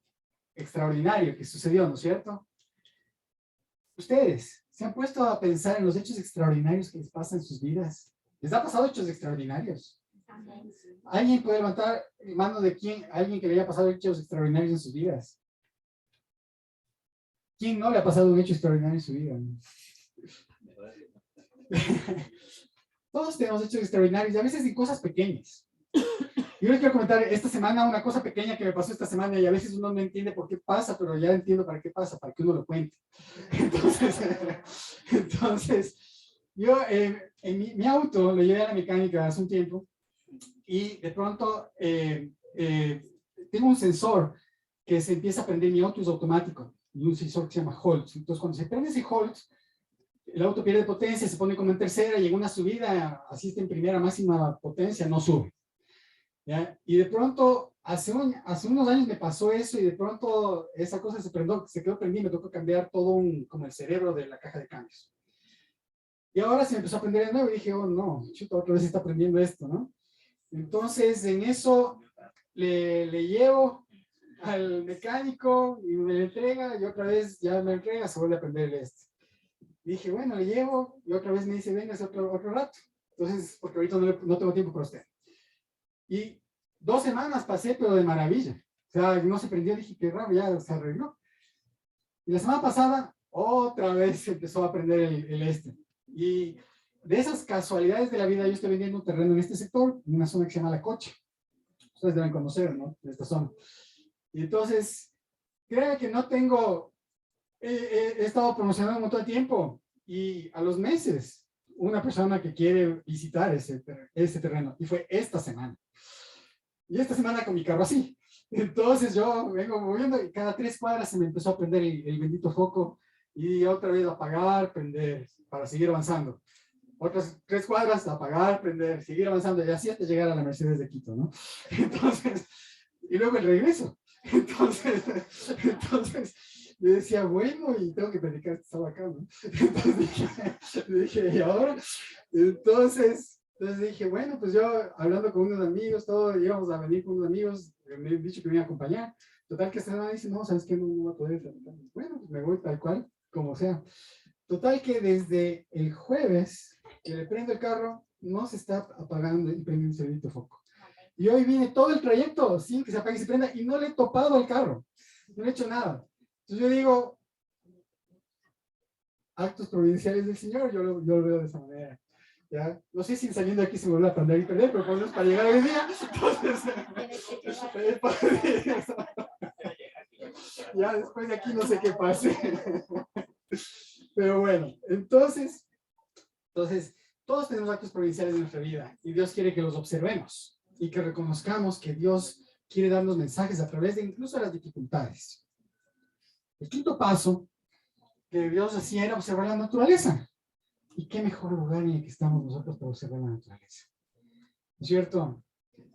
S1: extraordinario que sucedió, ¿no es cierto? Ustedes se han puesto a pensar en los hechos extraordinarios que les pasan en sus vidas. ¿Les ha pasado hechos extraordinarios? ¿Alguien puede levantar mano de alguien que le haya pasado hechos extraordinarios en sus vidas? ¿Quién no le ha pasado un hecho extraordinario en su vida? Todos tenemos hechos extraordinarios y a veces en cosas pequeñas. Yo les quiero comentar esta semana una cosa pequeña que me pasó esta semana y a veces uno no entiende por qué pasa, pero ya entiendo para qué pasa, para que uno lo cuente. Entonces yo en mi auto lo llevé a la mecánica hace un tiempo y de pronto tengo un sensor que se empieza a prender, mi auto es automático, y un sensor que se llama Holtz. Entonces cuando se prende ese Holtz, el auto pierde potencia, se pone como en tercera y en una subida, así está en primera máxima potencia, no sube. ¿Ya? Y de pronto, hace unos años me pasó eso y de pronto esa cosa se quedó prendida y me tocó cambiar todo como el cerebro de la caja de cambios. Y ahora se me empezó a prender de nuevo y dije, oh no, chuta, otra vez está prendiendo esto, ¿no? Entonces en eso le llevo al mecánico y me lo entrega y otra vez ya me entrega, se vuelve a prender este. Dije, bueno, le llevo y otra vez me dice, venga, otro rato. Entonces, porque ahorita no tengo tiempo para usted. Y 2 semanas pasé, pero de maravilla. O sea, no se prendió, dije, qué raro, ya se arregló. Y la semana pasada, otra vez se empezó a prender el este. Y de esas casualidades de la vida, yo estoy vendiendo un terreno en este sector, en una zona que se llama La Cocha. Ustedes deben conocer, ¿no? De esta zona. Y entonces, creo que no tengo... He estado promocionando un montón de tiempo y a los meses una persona que quiere visitar ese terreno y fue esta semana y esta semana con mi carro así. Entonces yo vengo moviendo y cada 3 cuadras se me empezó a prender el bendito foco y otra vez apagar, prender para seguir avanzando. Otras 3 cuadras, apagar, prender, seguir avanzando y así hasta llegar a la Mercedes de Quito, ¿no? Entonces, y luego el regreso. Entonces yo decía, bueno, y tengo que predicar este sábado acá, ¿no? Entonces dije, ¿y ahora? Entonces dije, bueno, pues yo hablando con unos amigos, todo, íbamos a venir con unos amigos, me han dicho que me iban a acompañar. Total que esta semana dice, no, ¿sabes qué? No voy a poder. Bueno, pues me voy tal cual, como sea. Total que desde el jueves que le prendo el carro, no se está apagando y prendiendo el servicio foco. Y hoy viene todo el trayecto sin que se apague y se prenda y no le he topado el carro. No le he hecho nada. Entonces yo digo, actos providenciales del Señor, yo lo veo de esa manera. ¿Ya? No sé si saliendo de aquí se me vuelve a prender y perder, pero por lo menos para llegar hoy día, entonces, ya después de aquí no sé qué pase. Pero bueno, entonces, todos tenemos actos providenciales en nuestra vida y Dios quiere que los observemos y que reconozcamos que Dios quiere darnos mensajes a través de incluso las dificultades. El quinto paso que Dios hacía era observar la naturaleza. ¿Y qué mejor lugar en el que estamos nosotros para observar la naturaleza? ¿No es cierto?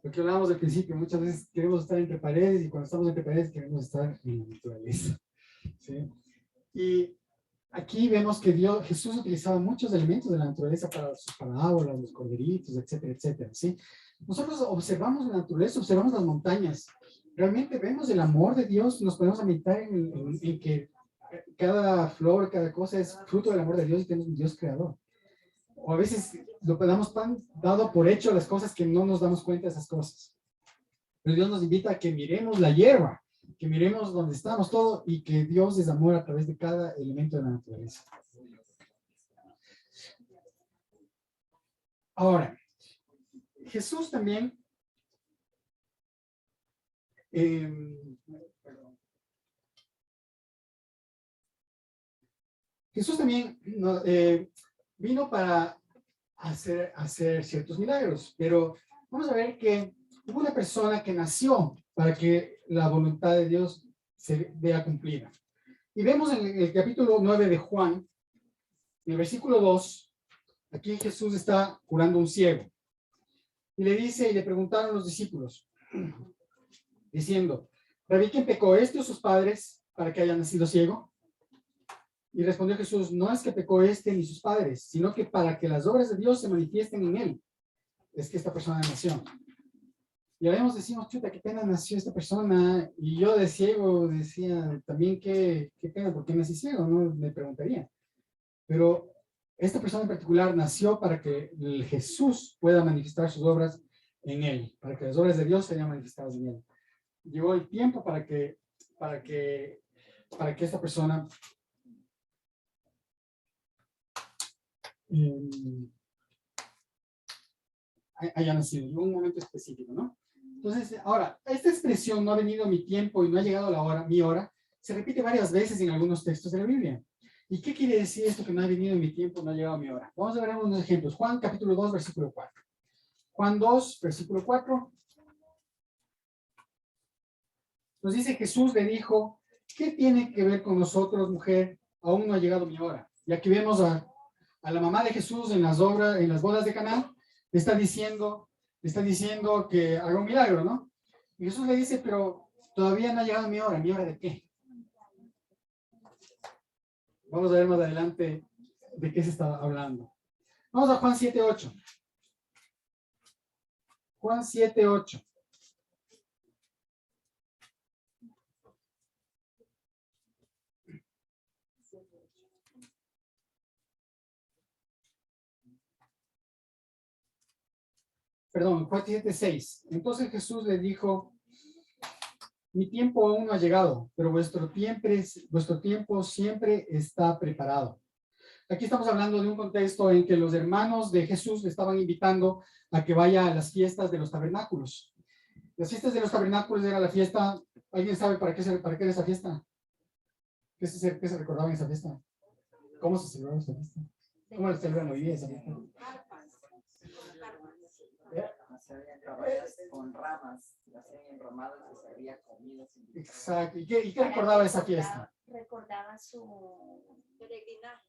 S1: Lo que hablábamos al principio, muchas veces queremos estar entre paredes y cuando estamos entre paredes queremos estar en la naturaleza. ¿Sí? Y aquí vemos que Jesús utilizaba muchos elementos de la naturaleza para sus parábolas, los corderitos, etcétera, etcétera. ¿Sí? Nosotros observamos la naturaleza, observamos las montañas. Realmente vemos el amor de Dios, nos podemos meditar en que cada flor, cada cosa es fruto del amor de Dios y tenemos un Dios creador. O a veces lo damos tan dado por hecho las cosas que no nos damos cuenta de esas cosas. Pero Dios nos invita a que miremos la hierba, que miremos donde estamos todo y que Dios es amor a través de cada elemento de la naturaleza. Ahora, Jesús también vino para hacer ciertos milagros, pero vamos a ver que hubo una persona que nació para que la voluntad de Dios se vea cumplida. Y vemos en el capítulo 9 de Juan, en el versículo 2, aquí Jesús está curando a un ciego. Y le dice, y le preguntaron los discípulos, diciendo, ¿Rabí quién pecó, este o sus padres, para que haya nacido ciego? Y respondió Jesús, no es que pecó este ni sus padres, sino que para que las obras de Dios se manifiesten en él, es que esta persona nació. Y a veces decimos, chuta, qué pena nació esta persona, y yo de ciego decía, también qué pena, ¿por qué nací ciego? No me preguntaría. Pero esta persona en particular nació para que el Jesús pueda manifestar sus obras en él, para que las obras de Dios sean manifestadas en él. Llegó el tiempo para que esta persona haya nacido en un momento específico, ¿no? Entonces, ahora, esta expresión no ha venido mi tiempo y no ha llegado la hora, mi hora, se repite varias veces en algunos textos de la Biblia. ¿Y qué quiere decir esto que no ha venido mi tiempo, no ha llegado mi hora? Vamos a ver algunos ejemplos. Juan capítulo 2, versículo 4. Juan 2, versículo 4. Nos dice, Jesús le dijo, ¿qué tiene que ver con nosotros, mujer? Aún no ha llegado mi hora. Y aquí vemos a la mamá de Jesús en las bodas de Caná, le está diciendo que haga un milagro, ¿no? Y Jesús le dice, pero todavía no ha llegado mi hora. ¿Mi hora de qué? Vamos a ver más adelante de qué se está hablando. Vamos a Juan 7:8. Juan 7:8. Perdón, Juan 7:6. Entonces Jesús le dijo, mi tiempo aún no ha llegado, pero vuestro tiempo siempre está preparado. Aquí estamos hablando de un contexto en que los hermanos de Jesús le estaban invitando a que vaya a las fiestas de los tabernáculos. Las fiestas de los tabernáculos era la fiesta, ¿alguien sabe para qué era esa fiesta? ¿Qué se recordaba en esa fiesta? ¿Cómo se celebraba esa fiesta? ¿Cómo se celebran hoy día esa fiesta?
S3: Con ramas, las hacían enramadas y se había comido.
S1: Exacto. ¿Y qué recordaba esa fiesta?
S2: Recordaba su peregrinaje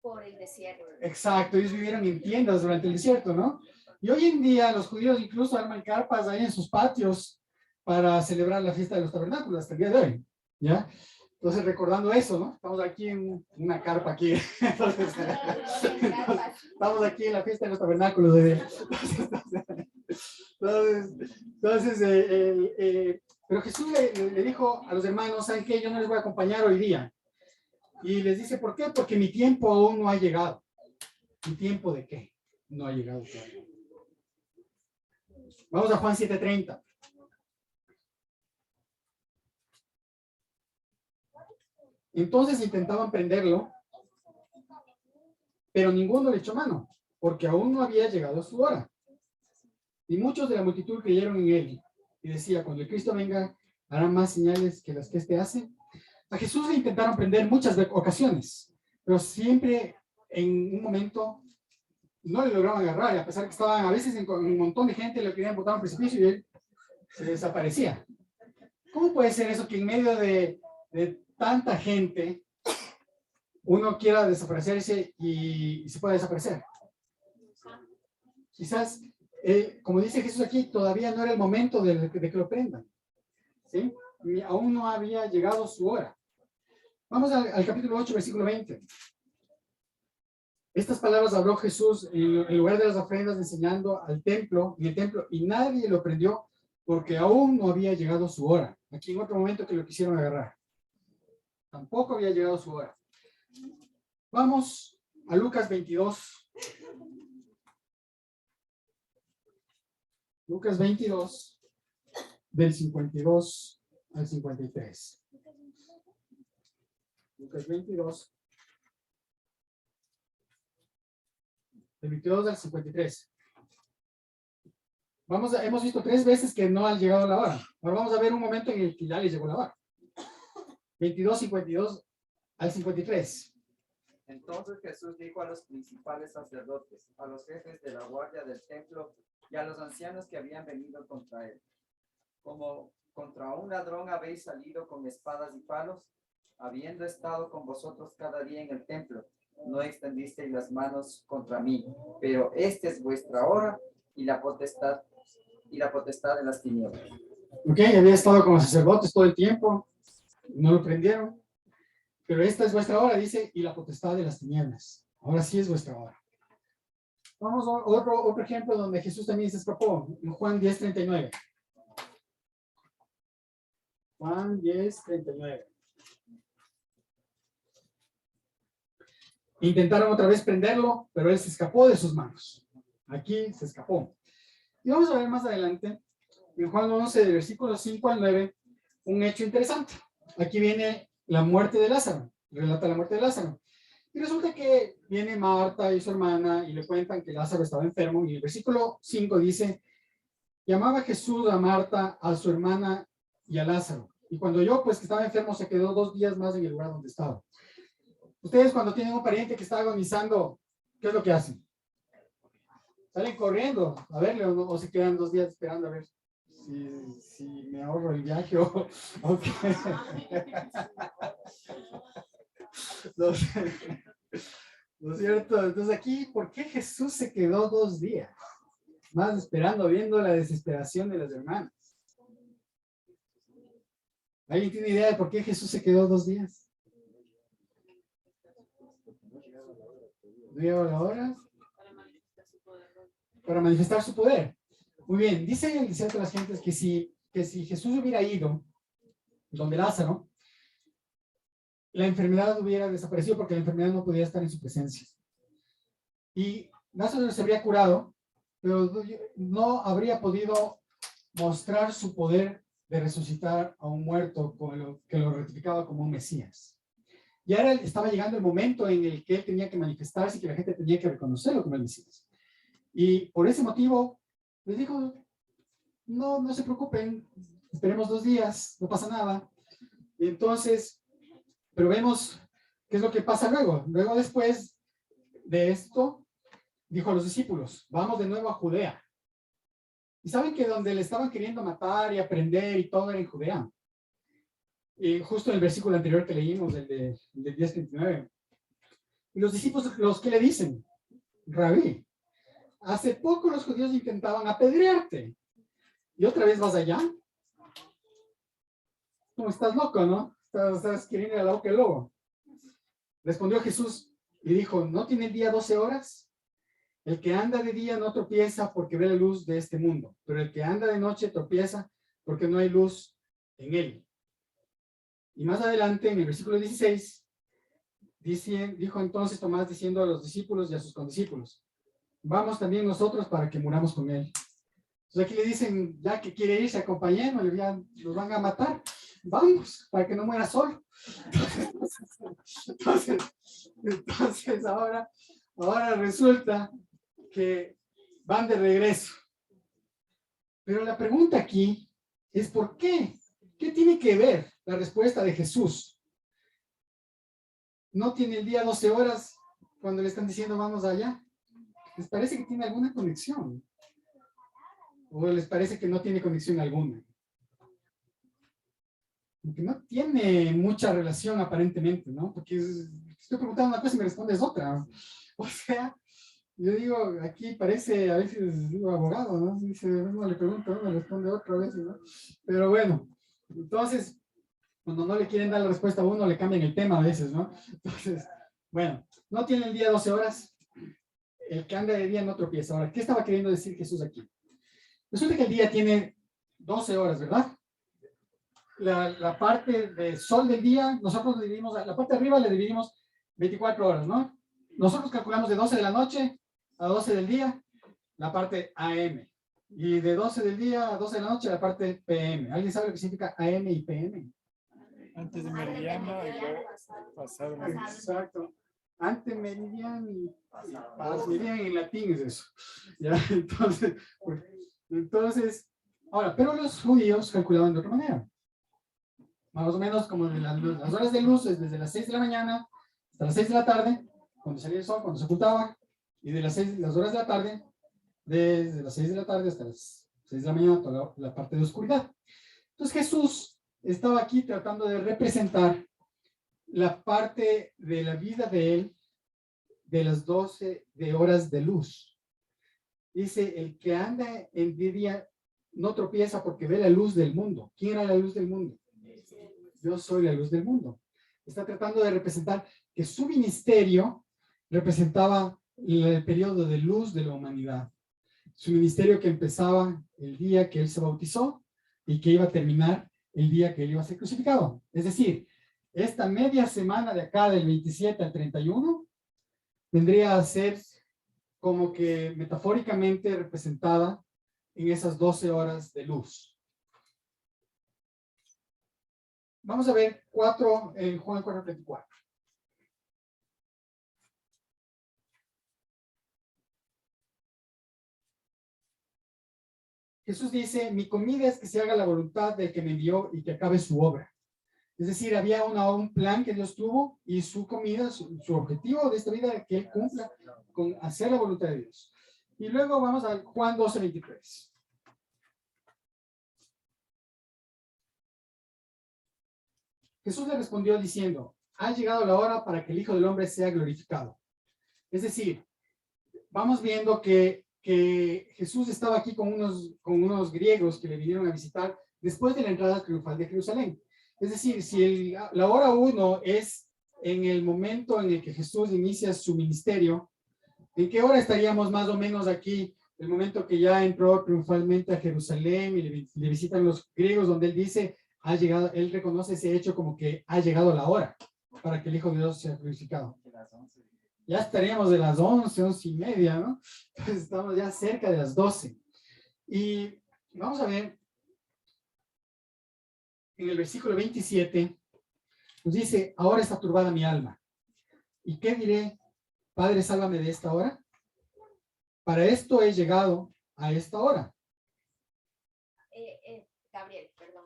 S2: por el desierto.
S1: Exacto, ellos vivieron en tiendas durante el desierto, ¿no? Y hoy en día los judíos incluso arman carpas ahí en sus patios para celebrar la fiesta de los tabernáculos hasta el día de hoy, ¿ya? Entonces, recordando eso, ¿no? Estamos aquí en una carpa aquí. Entonces, estamos aquí en la fiesta de los tabernáculos. Pero Jesús le dijo a los hermanos, ¿saben qué? Yo no les voy a acompañar hoy día. Y les dice, ¿por qué? Porque mi tiempo aún no ha llegado. ¿Mi tiempo de qué? No ha llegado todavía. Vamos a Juan 7:30. Entonces intentaban prenderlo, pero ninguno le echó mano, porque aún no había llegado su hora. Y muchos de la multitud creyeron en él. Y decía, cuando el Cristo venga, hará más señales que las que éste hace. A Jesús le intentaron prender muchas ocasiones, pero siempre en un momento no le lograban agarrar, y a pesar de que estaban a veces en un montón de gente, le querían botar a un precipicio y él se desaparecía. ¿Cómo puede ser eso que en medio de tanta gente uno quiera desaparecerse y se pueda desaparecer? Quizás, como dice Jesús aquí, todavía no era el momento de que lo prendan, ¿sí? Y aún no había llegado su hora. Vamos al capítulo 8, versículo 20. Estas palabras habló Jesús en lugar de las ofrendas, enseñando en el templo, y nadie lo prendió porque aún no había llegado su hora. Aquí en otro momento que lo quisieron agarrar. Tampoco había llegado su hora. Vamos a Lucas 22. Lucas 22, del 52 al 53. Lucas 22, del 22 al 53. Hemos visto 3 veces que no han llegado la hora. Ahora vamos a ver un momento en el que ya les llegó la hora. 22, 52 al 53.
S3: Entonces Jesús dijo a los principales sacerdotes, a los jefes de la guardia del templo y a los ancianos que habían venido contra él: como contra un ladrón habéis salido con espadas y palos, habiendo estado con vosotros cada día en el templo, no extendisteis las manos contra mí, pero esta es vuestra hora y la potestad de las tinieblas.
S1: Ok, había estado con los sacerdotes todo el tiempo, no lo prendieron, pero esta es vuestra hora, dice, y la potestad de las tinieblas. Ahora sí es vuestra hora. Vamos a otro ejemplo donde Jesús también se escapó, en Juan 10:39. Juan 10:39. Intentaron otra vez prenderlo, pero él se escapó de sus manos. Aquí se escapó. Y vamos a ver más adelante, en Juan 11, del versículo 5 al 9, un hecho interesante. Aquí viene la muerte de Lázaro, relata la muerte de Lázaro. Y resulta que viene Marta y su hermana y le cuentan que Lázaro estaba enfermo. Y el versículo 5 dice, llamaba Jesús a Marta, a su hermana y a Lázaro. Y cuando oyó pues que estaba enfermo, se quedó 2 días más en el lugar donde estaba. Ustedes cuando tienen un pariente que está agonizando, ¿qué es lo que hacen? Salen corriendo a verle o se quedan 2 días esperando a ver si me ahorro el viaje o qué. ¿No es cierto? Entonces aquí, ¿por qué Jesús se quedó 2 días? Más esperando, viendo la desesperación de las hermanas. ¿Alguien tiene idea de por qué Jesús se quedó 2 días? ¿No llegaba la hora? Para manifestar su poder. Muy bien, dice el desierto de las gentes que si Jesús hubiera ido donde Lázaro, la enfermedad hubiera desaparecido porque la enfermedad no podía estar en su presencia. Y Lázaro se habría curado, pero no habría podido mostrar su poder de resucitar a un muerto que lo ratificaba como un Mesías. Y ahora estaba llegando el momento en el que él tenía que manifestarse y que la gente tenía que reconocerlo como el Mesías. Y por ese motivo les dijo, no se preocupen, esperemos 2 días, no pasa nada. Y entonces, pero vemos qué es lo que pasa luego. Luego después de esto, dijo a los discípulos, vamos de nuevo a Judea. Y saben que donde le estaban queriendo matar y aprender y todo era en Judea. Y justo en el versículo anterior que leímos, el del 10:39. Y los discípulos, los que le dicen, Rabí, hace poco los judíos intentaban apedrearte. ¿Y otra vez vas allá? Como estás loco, ¿no? Estás queriendo ir a la boca del lobo. Respondió Jesús y dijo, ¿no tiene el día 12 horas? El que anda de día no tropieza porque ve la luz de este mundo, pero el que anda de noche tropieza porque no hay luz en él. Y más adelante, en el versículo 16, dijo entonces Tomás diciendo a los discípulos y a sus condiscípulos, vamos también nosotros para que muramos con él. Entonces aquí le dicen, ya que quiere irse, acompañémosle, ya los van a matar. Vamos, para que no muera solo. Entonces ahora resulta que van de regreso. Pero la pregunta aquí es ¿por qué? ¿Qué tiene que ver la respuesta de Jesús? ¿No tiene el día 12 horas cuando le están diciendo vamos allá? ¿Les parece que tiene alguna conexión? ¿O les parece que no tiene conexión alguna? Que no tiene mucha relación aparentemente, ¿no? Porque estoy preguntando una cosa y me respondes otra. O sea, yo digo, aquí parece, a veces digo abogado, ¿no? Dice, uno le pregunta, uno le responde otra a veces, ¿no? Pero bueno, entonces, cuando no le quieren dar la respuesta a uno, le cambian el tema a veces, ¿no? Entonces, bueno, no tiene el día 12 horas. El que anda de día no tropieza. Ahora, ¿qué estaba queriendo decir Jesús aquí? Resulta que el día tiene 12 horas, ¿verdad? La parte del sol del día, nosotros dividimos, la parte de arriba le dividimos 24 horas, ¿no? Nosotros calculamos de 12 de la noche a 12 del día, la parte AM. Y de 12 del día a 12 de la noche, la parte PM. ¿Alguien sabe lo que significa AM y PM?
S4: Antes de meridiano y luego pasado meridiano.
S1: Exacto. Ante meridiano y meridiano en latín es eso. ¿Ya? Entonces, ahora, pero los judíos calculaban de otra manera. Más o menos como de las horas de luz es desde las 6 de la mañana hasta las 6 de la tarde, cuando salía el sol, cuando se ocultaba, y de las horas de la tarde, desde las 6 de la tarde hasta las 6 de la mañana, toda la parte de oscuridad. Entonces Jesús estaba aquí tratando de representar la parte de la vida de él, de las 12 de horas de luz. Dice, el que anda en día no tropieza porque ve la luz del mundo. ¿Quién era la luz del mundo? Yo soy la luz del mundo. Está tratando de representar que su ministerio representaba el periodo de luz de la humanidad. Su ministerio que empezaba el día que él se bautizó y que iba a terminar el día que él iba a ser crucificado. Es decir, esta media semana de acá del 27 al 31 vendría a ser como que metafóricamente representada en esas 12 horas de luz. Vamos a ver en Juan 4:24. Jesús dice, mi comida es que se haga la voluntad del que me envió y que acabe su obra. Es decir, había un plan que Dios tuvo y su comida, su objetivo de esta vida era que él cumpla con hacer la voluntad de Dios. Y luego vamos a Juan 12:23. Jesús le respondió diciendo, ha llegado la hora para que el Hijo del Hombre sea glorificado. Es decir, vamos viendo que Jesús estaba aquí con unos griegos que le vinieron a visitar después de la entrada triunfal de Jerusalén. Es decir, si la hora 1 es en el momento en el que Jesús inicia su ministerio, ¿en qué hora estaríamos más o menos aquí? El momento que ya entró triunfalmente a Jerusalén y le visitan los griegos, donde él dice, ha llegado, él reconoce ese hecho como que ha llegado la hora para que el Hijo de Dios sea glorificado. Ya estaríamos de las 11, 11:30, ¿no? Entonces estamos ya cerca de las 12. Y vamos a ver, en el versículo 27, nos dice, ahora está turbada mi alma. ¿Y qué diré? Padre, sálvame de esta hora. Para esto he llegado a esta hora.
S5: Gabriel, perdón.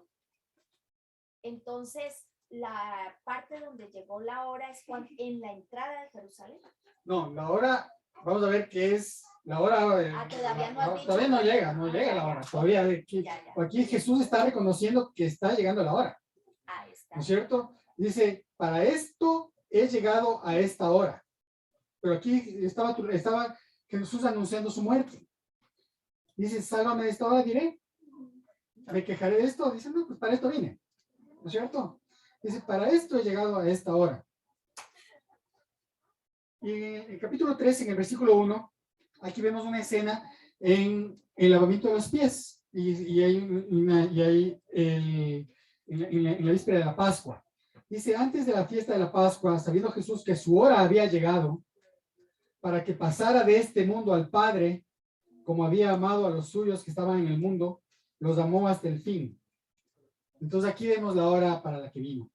S5: Entonces, la parte donde llegó la hora es en la entrada de Jerusalén.
S1: No, la hora, vamos a ver qué es la hora.
S5: Todavía no has dicho.
S1: Todavía no llega la hora. Todavía aquí Jesús está reconociendo que está llegando la hora.
S5: Ahí está.
S1: ¿No es cierto? Dice, para esto he llegado a esta hora. Pero aquí estaba Jesús anunciando su muerte. Dice, sálvame de esta hora, diré. Me quejaré de esto. Dice, no, pues para esto vine. ¿No es cierto? Dice, para esto he llegado a esta hora. Y en el capítulo 3, en el versículo 1, aquí vemos una escena en el lavamiento de los pies. Y hay en la víspera de la Pascua. Dice, antes de la fiesta de la Pascua, sabiendo Jesús que su hora había llegado para que pasara de este mundo al Padre, como había amado a los suyos que estaban en el mundo, los amó hasta el fin. Entonces aquí vemos la hora para la que vino.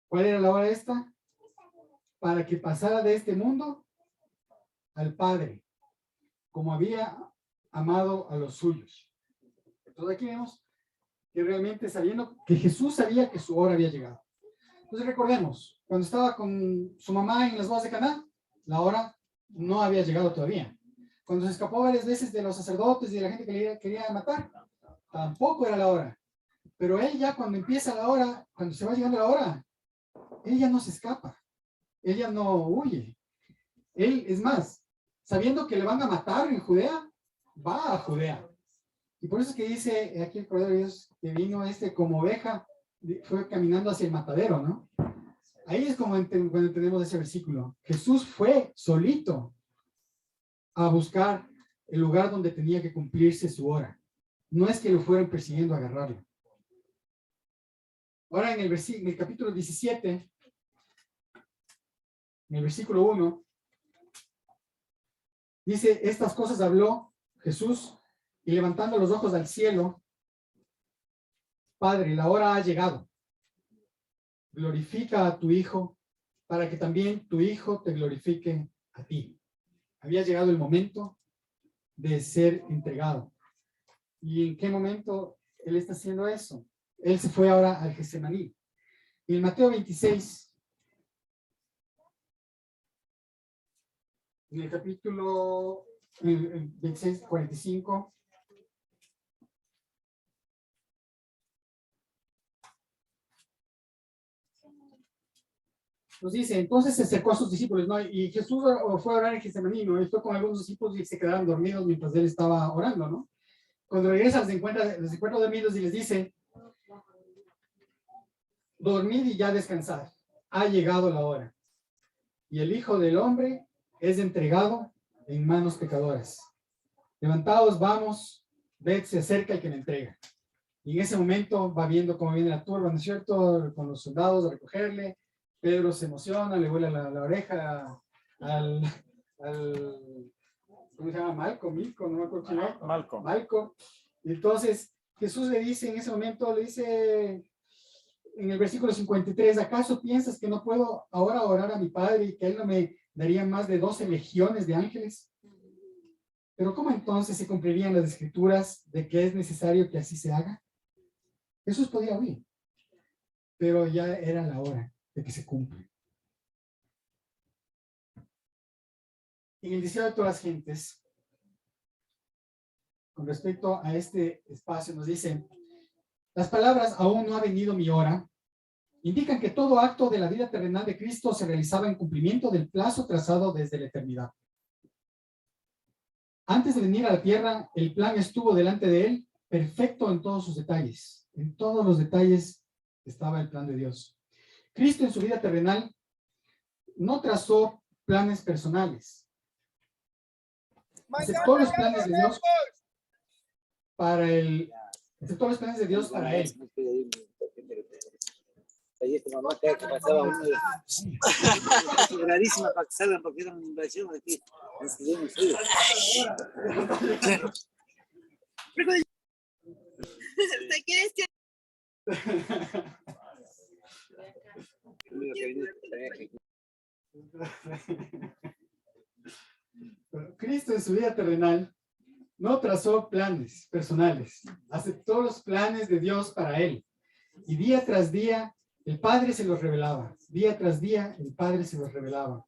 S1: ¿Cuál era la hora esta? Para que pasara de este mundo al Padre, como había amado a los suyos. Entonces aquí vemos que realmente sabiendo que Jesús sabía que su hora había llegado. Entonces recordemos, cuando estaba con su mamá en las bodas de Caná, la hora no había llegado todavía. Cuando se escapó varias veces de los sacerdotes y de la gente que le quería matar, tampoco era la hora. Pero él ya cuando empieza la hora, cuando se va llegando la hora, él ya no se escapa. Él ya no huye. Él, es más, sabiendo que le van a matar en Judea, va a Judea. Y por eso es que dice aquí el Cordero de Dios que vino como oveja, fue caminando hacia el matadero, ¿no? Ahí es cuando entendemos ese versículo. Jesús fue solito a buscar el lugar donde tenía que cumplirse su hora. No es que lo fueran persiguiendo a agarrarlo. Ahora en el capítulo 17, en el versículo 1, dice, estas cosas habló Jesús y levantando los ojos al cielo, Padre, la hora ha llegado. Glorifica a tu Hijo para que también tu Hijo te glorifique a ti. Había llegado el momento de ser entregado. ¿Y en qué momento Él está haciendo eso? Él se fue ahora al Getsemaní. Y en Mateo 26, en el capítulo 26, 45, nos dice, entonces se acercó a sus discípulos, ¿no? Y Jesús fue a orar en Getsemaní, ¿no? Y fue con algunos discípulos y se quedaron dormidos mientras él estaba orando, ¿no? Cuando regresa los encuentra dormidos y les dice, dormid y ya descansad, ha llegado la hora. Y el Hijo del Hombre es entregado en manos pecadoras. Levantaos, vamos, ved, se acerca el que me entrega. Y en ese momento va viendo cómo viene la turba, ¿no es cierto? Con los soldados a recogerle. Pedro se emociona, le vuela la oreja al ¿cómo se llama? Malco, no me acuerdo quién era. Malco. Y entonces Jesús le dice en ese momento, le dice en el versículo 53, ¿acaso piensas que no puedo ahora orar a mi Padre y que Él no me daría más de 12 legiones de ángeles? Pero ¿cómo entonces se cumplirían las escrituras de que es necesario que así se haga? Jesús podía huir, pero ya era la hora de que se cumple. En el deseo de todas las gentes, con respecto a este espacio, nos dice, las palabras aún no ha venido mi hora, indican que todo acto de la vida terrenal de Cristo se realizaba en cumplimiento del plazo trazado desde la eternidad. Antes de venir a la tierra, el plan estuvo delante de él, perfecto en todos sus detalles. En todos los detalles estaba el plan de Dios. Cristo en su vida terrenal no trazó planes personales. Aceptó los planes de Dios para él. Aceptó los planes de Dios para él.
S6: Ayer tu mamá que pasaba uno rarísima para que salgan porque era una invasión aquí.
S2: ¿Te quieres que
S1: Cristo en su vida terrenal no trazó planes personales, aceptó los planes de Dios para él. Y día tras día, el Padre se los revelaba. Día tras día, el Padre se los revelaba.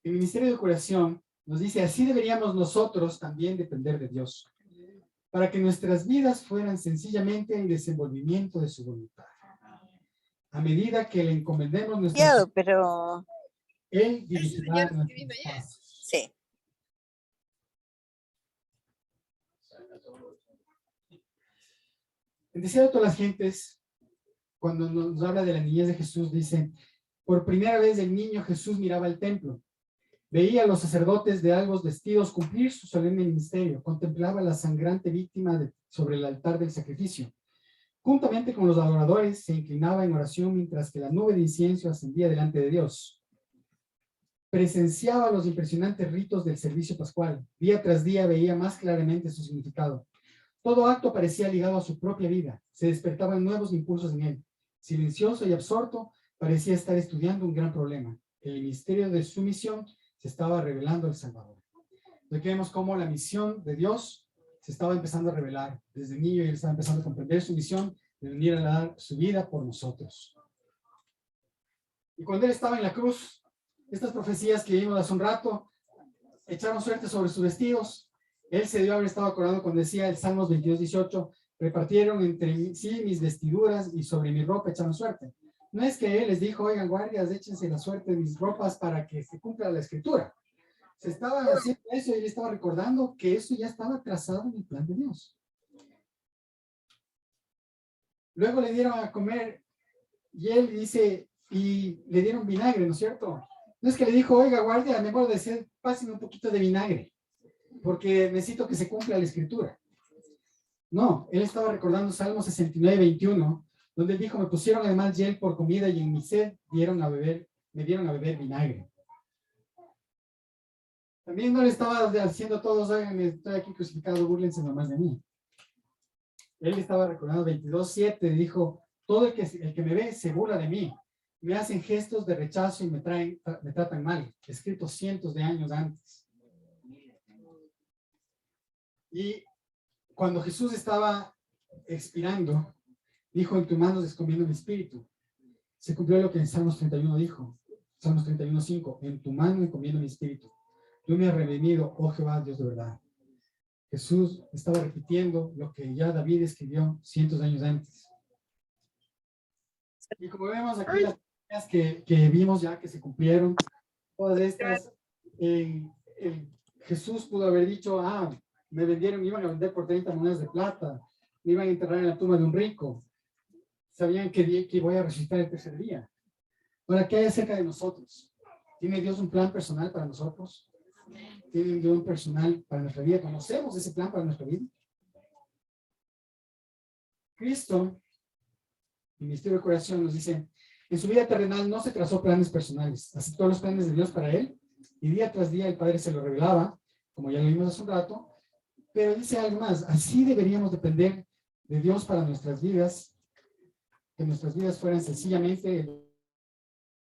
S1: El ministerio de curación nos dice, así deberíamos nosotros también depender de Dios, para que nuestras vidas fueran sencillamente el desenvolvimiento de su voluntad. A medida que le encomendemos nuestras
S7: pero
S1: Él dirigirá nuestros pasos.
S7: sí.
S1: El deseo de todas las gentes, cuando nos habla de la niñez de Jesús, dice, por primera vez el niño Jesús miraba el templo, veía a los sacerdotes de algos vestidos cumplir su solemne ministerio, contemplaba la sangrante víctima sobre el altar del sacrificio. Juntamente con los adoradores se inclinaba en oración mientras que la nube de incienso ascendía delante de Dios. Presenciaba los impresionantes ritos del servicio pascual. Día tras día veía más claramente su significado. Todo acto parecía ligado a su propia vida. Se despertaban nuevos impulsos en él. Silencioso y absorto, parecía estar estudiando un gran problema. El misterio de su misión se estaba revelando al Salvador. Entonces vemos cómo la misión de Dios se estaba empezando a revelar. Desde niño él estaba empezando a comprender su misión de venir a dar su vida por nosotros. Y cuando él estaba en la cruz, estas profecías que vimos hace un rato echaron suerte sobre sus vestidos. Él se dio a haber estado acordado cuando decía el Salmos 22:18, repartieron entre sí mis vestiduras y sobre mi ropa echaron suerte. No es que él les dijo, oigan, guardias, échense la suerte de mis ropas para que se cumpla la escritura. Se estaba haciendo eso y él estaba recordando que eso ya estaba trazado en el plan de Dios. Luego le dieron a comer y él dice, y le dieron vinagre, ¿no es cierto? No es que le dijo, oiga, guardia, me acuerdo de decir, pásenme un poquito de vinagre, porque necesito que se cumpla la escritura. No, él estaba recordando Salmo 69:21, donde él dijo, me pusieron además hiel por comida y en mi sed me dieron a beber vinagre. También no le estaba haciendo a todos, oigan, estoy aquí crucificado, búrlense nomás de mí. Él estaba recordando 22:7, dijo, todo el que me ve se burla de mí, me hacen gestos de rechazo y me tratan mal, escrito cientos de años antes. Y cuando Jesús estaba expirando, dijo, en tus manos encomiendo mi espíritu. Se cumplió lo que en Salmos 31 dijo, Salmos 31:5, en tu mano encomiendo mi espíritu. Tú me has redimido, oh Jehová, Dios de verdad. Jesús estaba repitiendo lo que ya David escribió cientos de años antes. Y como vemos aquí las cosas que vimos ya que se cumplieron, todas estas, Jesús pudo haber dicho, me vendieron, me iban a vender por 30 monedas de plata, me iban a enterrar en la tumba de un rico. Sabían que voy a resucitar el tercer día. Ahora, ¿qué hay acerca de nosotros? ¿Tiene Dios un plan personal para nosotros? ¿Tiene Dios un personal para nuestra vida? ¿Conocemos ese plan para nuestra vida? Cristo, en Misterio de Curación, nos dice, en su vida terrenal no se trazó planes personales, aceptó los planes de Dios para él, y día tras día el Padre se lo revelaba, como ya lo vimos hace un rato, pero dice algo más, así deberíamos depender de Dios para nuestras vidas, que nuestras vidas fueran sencillamente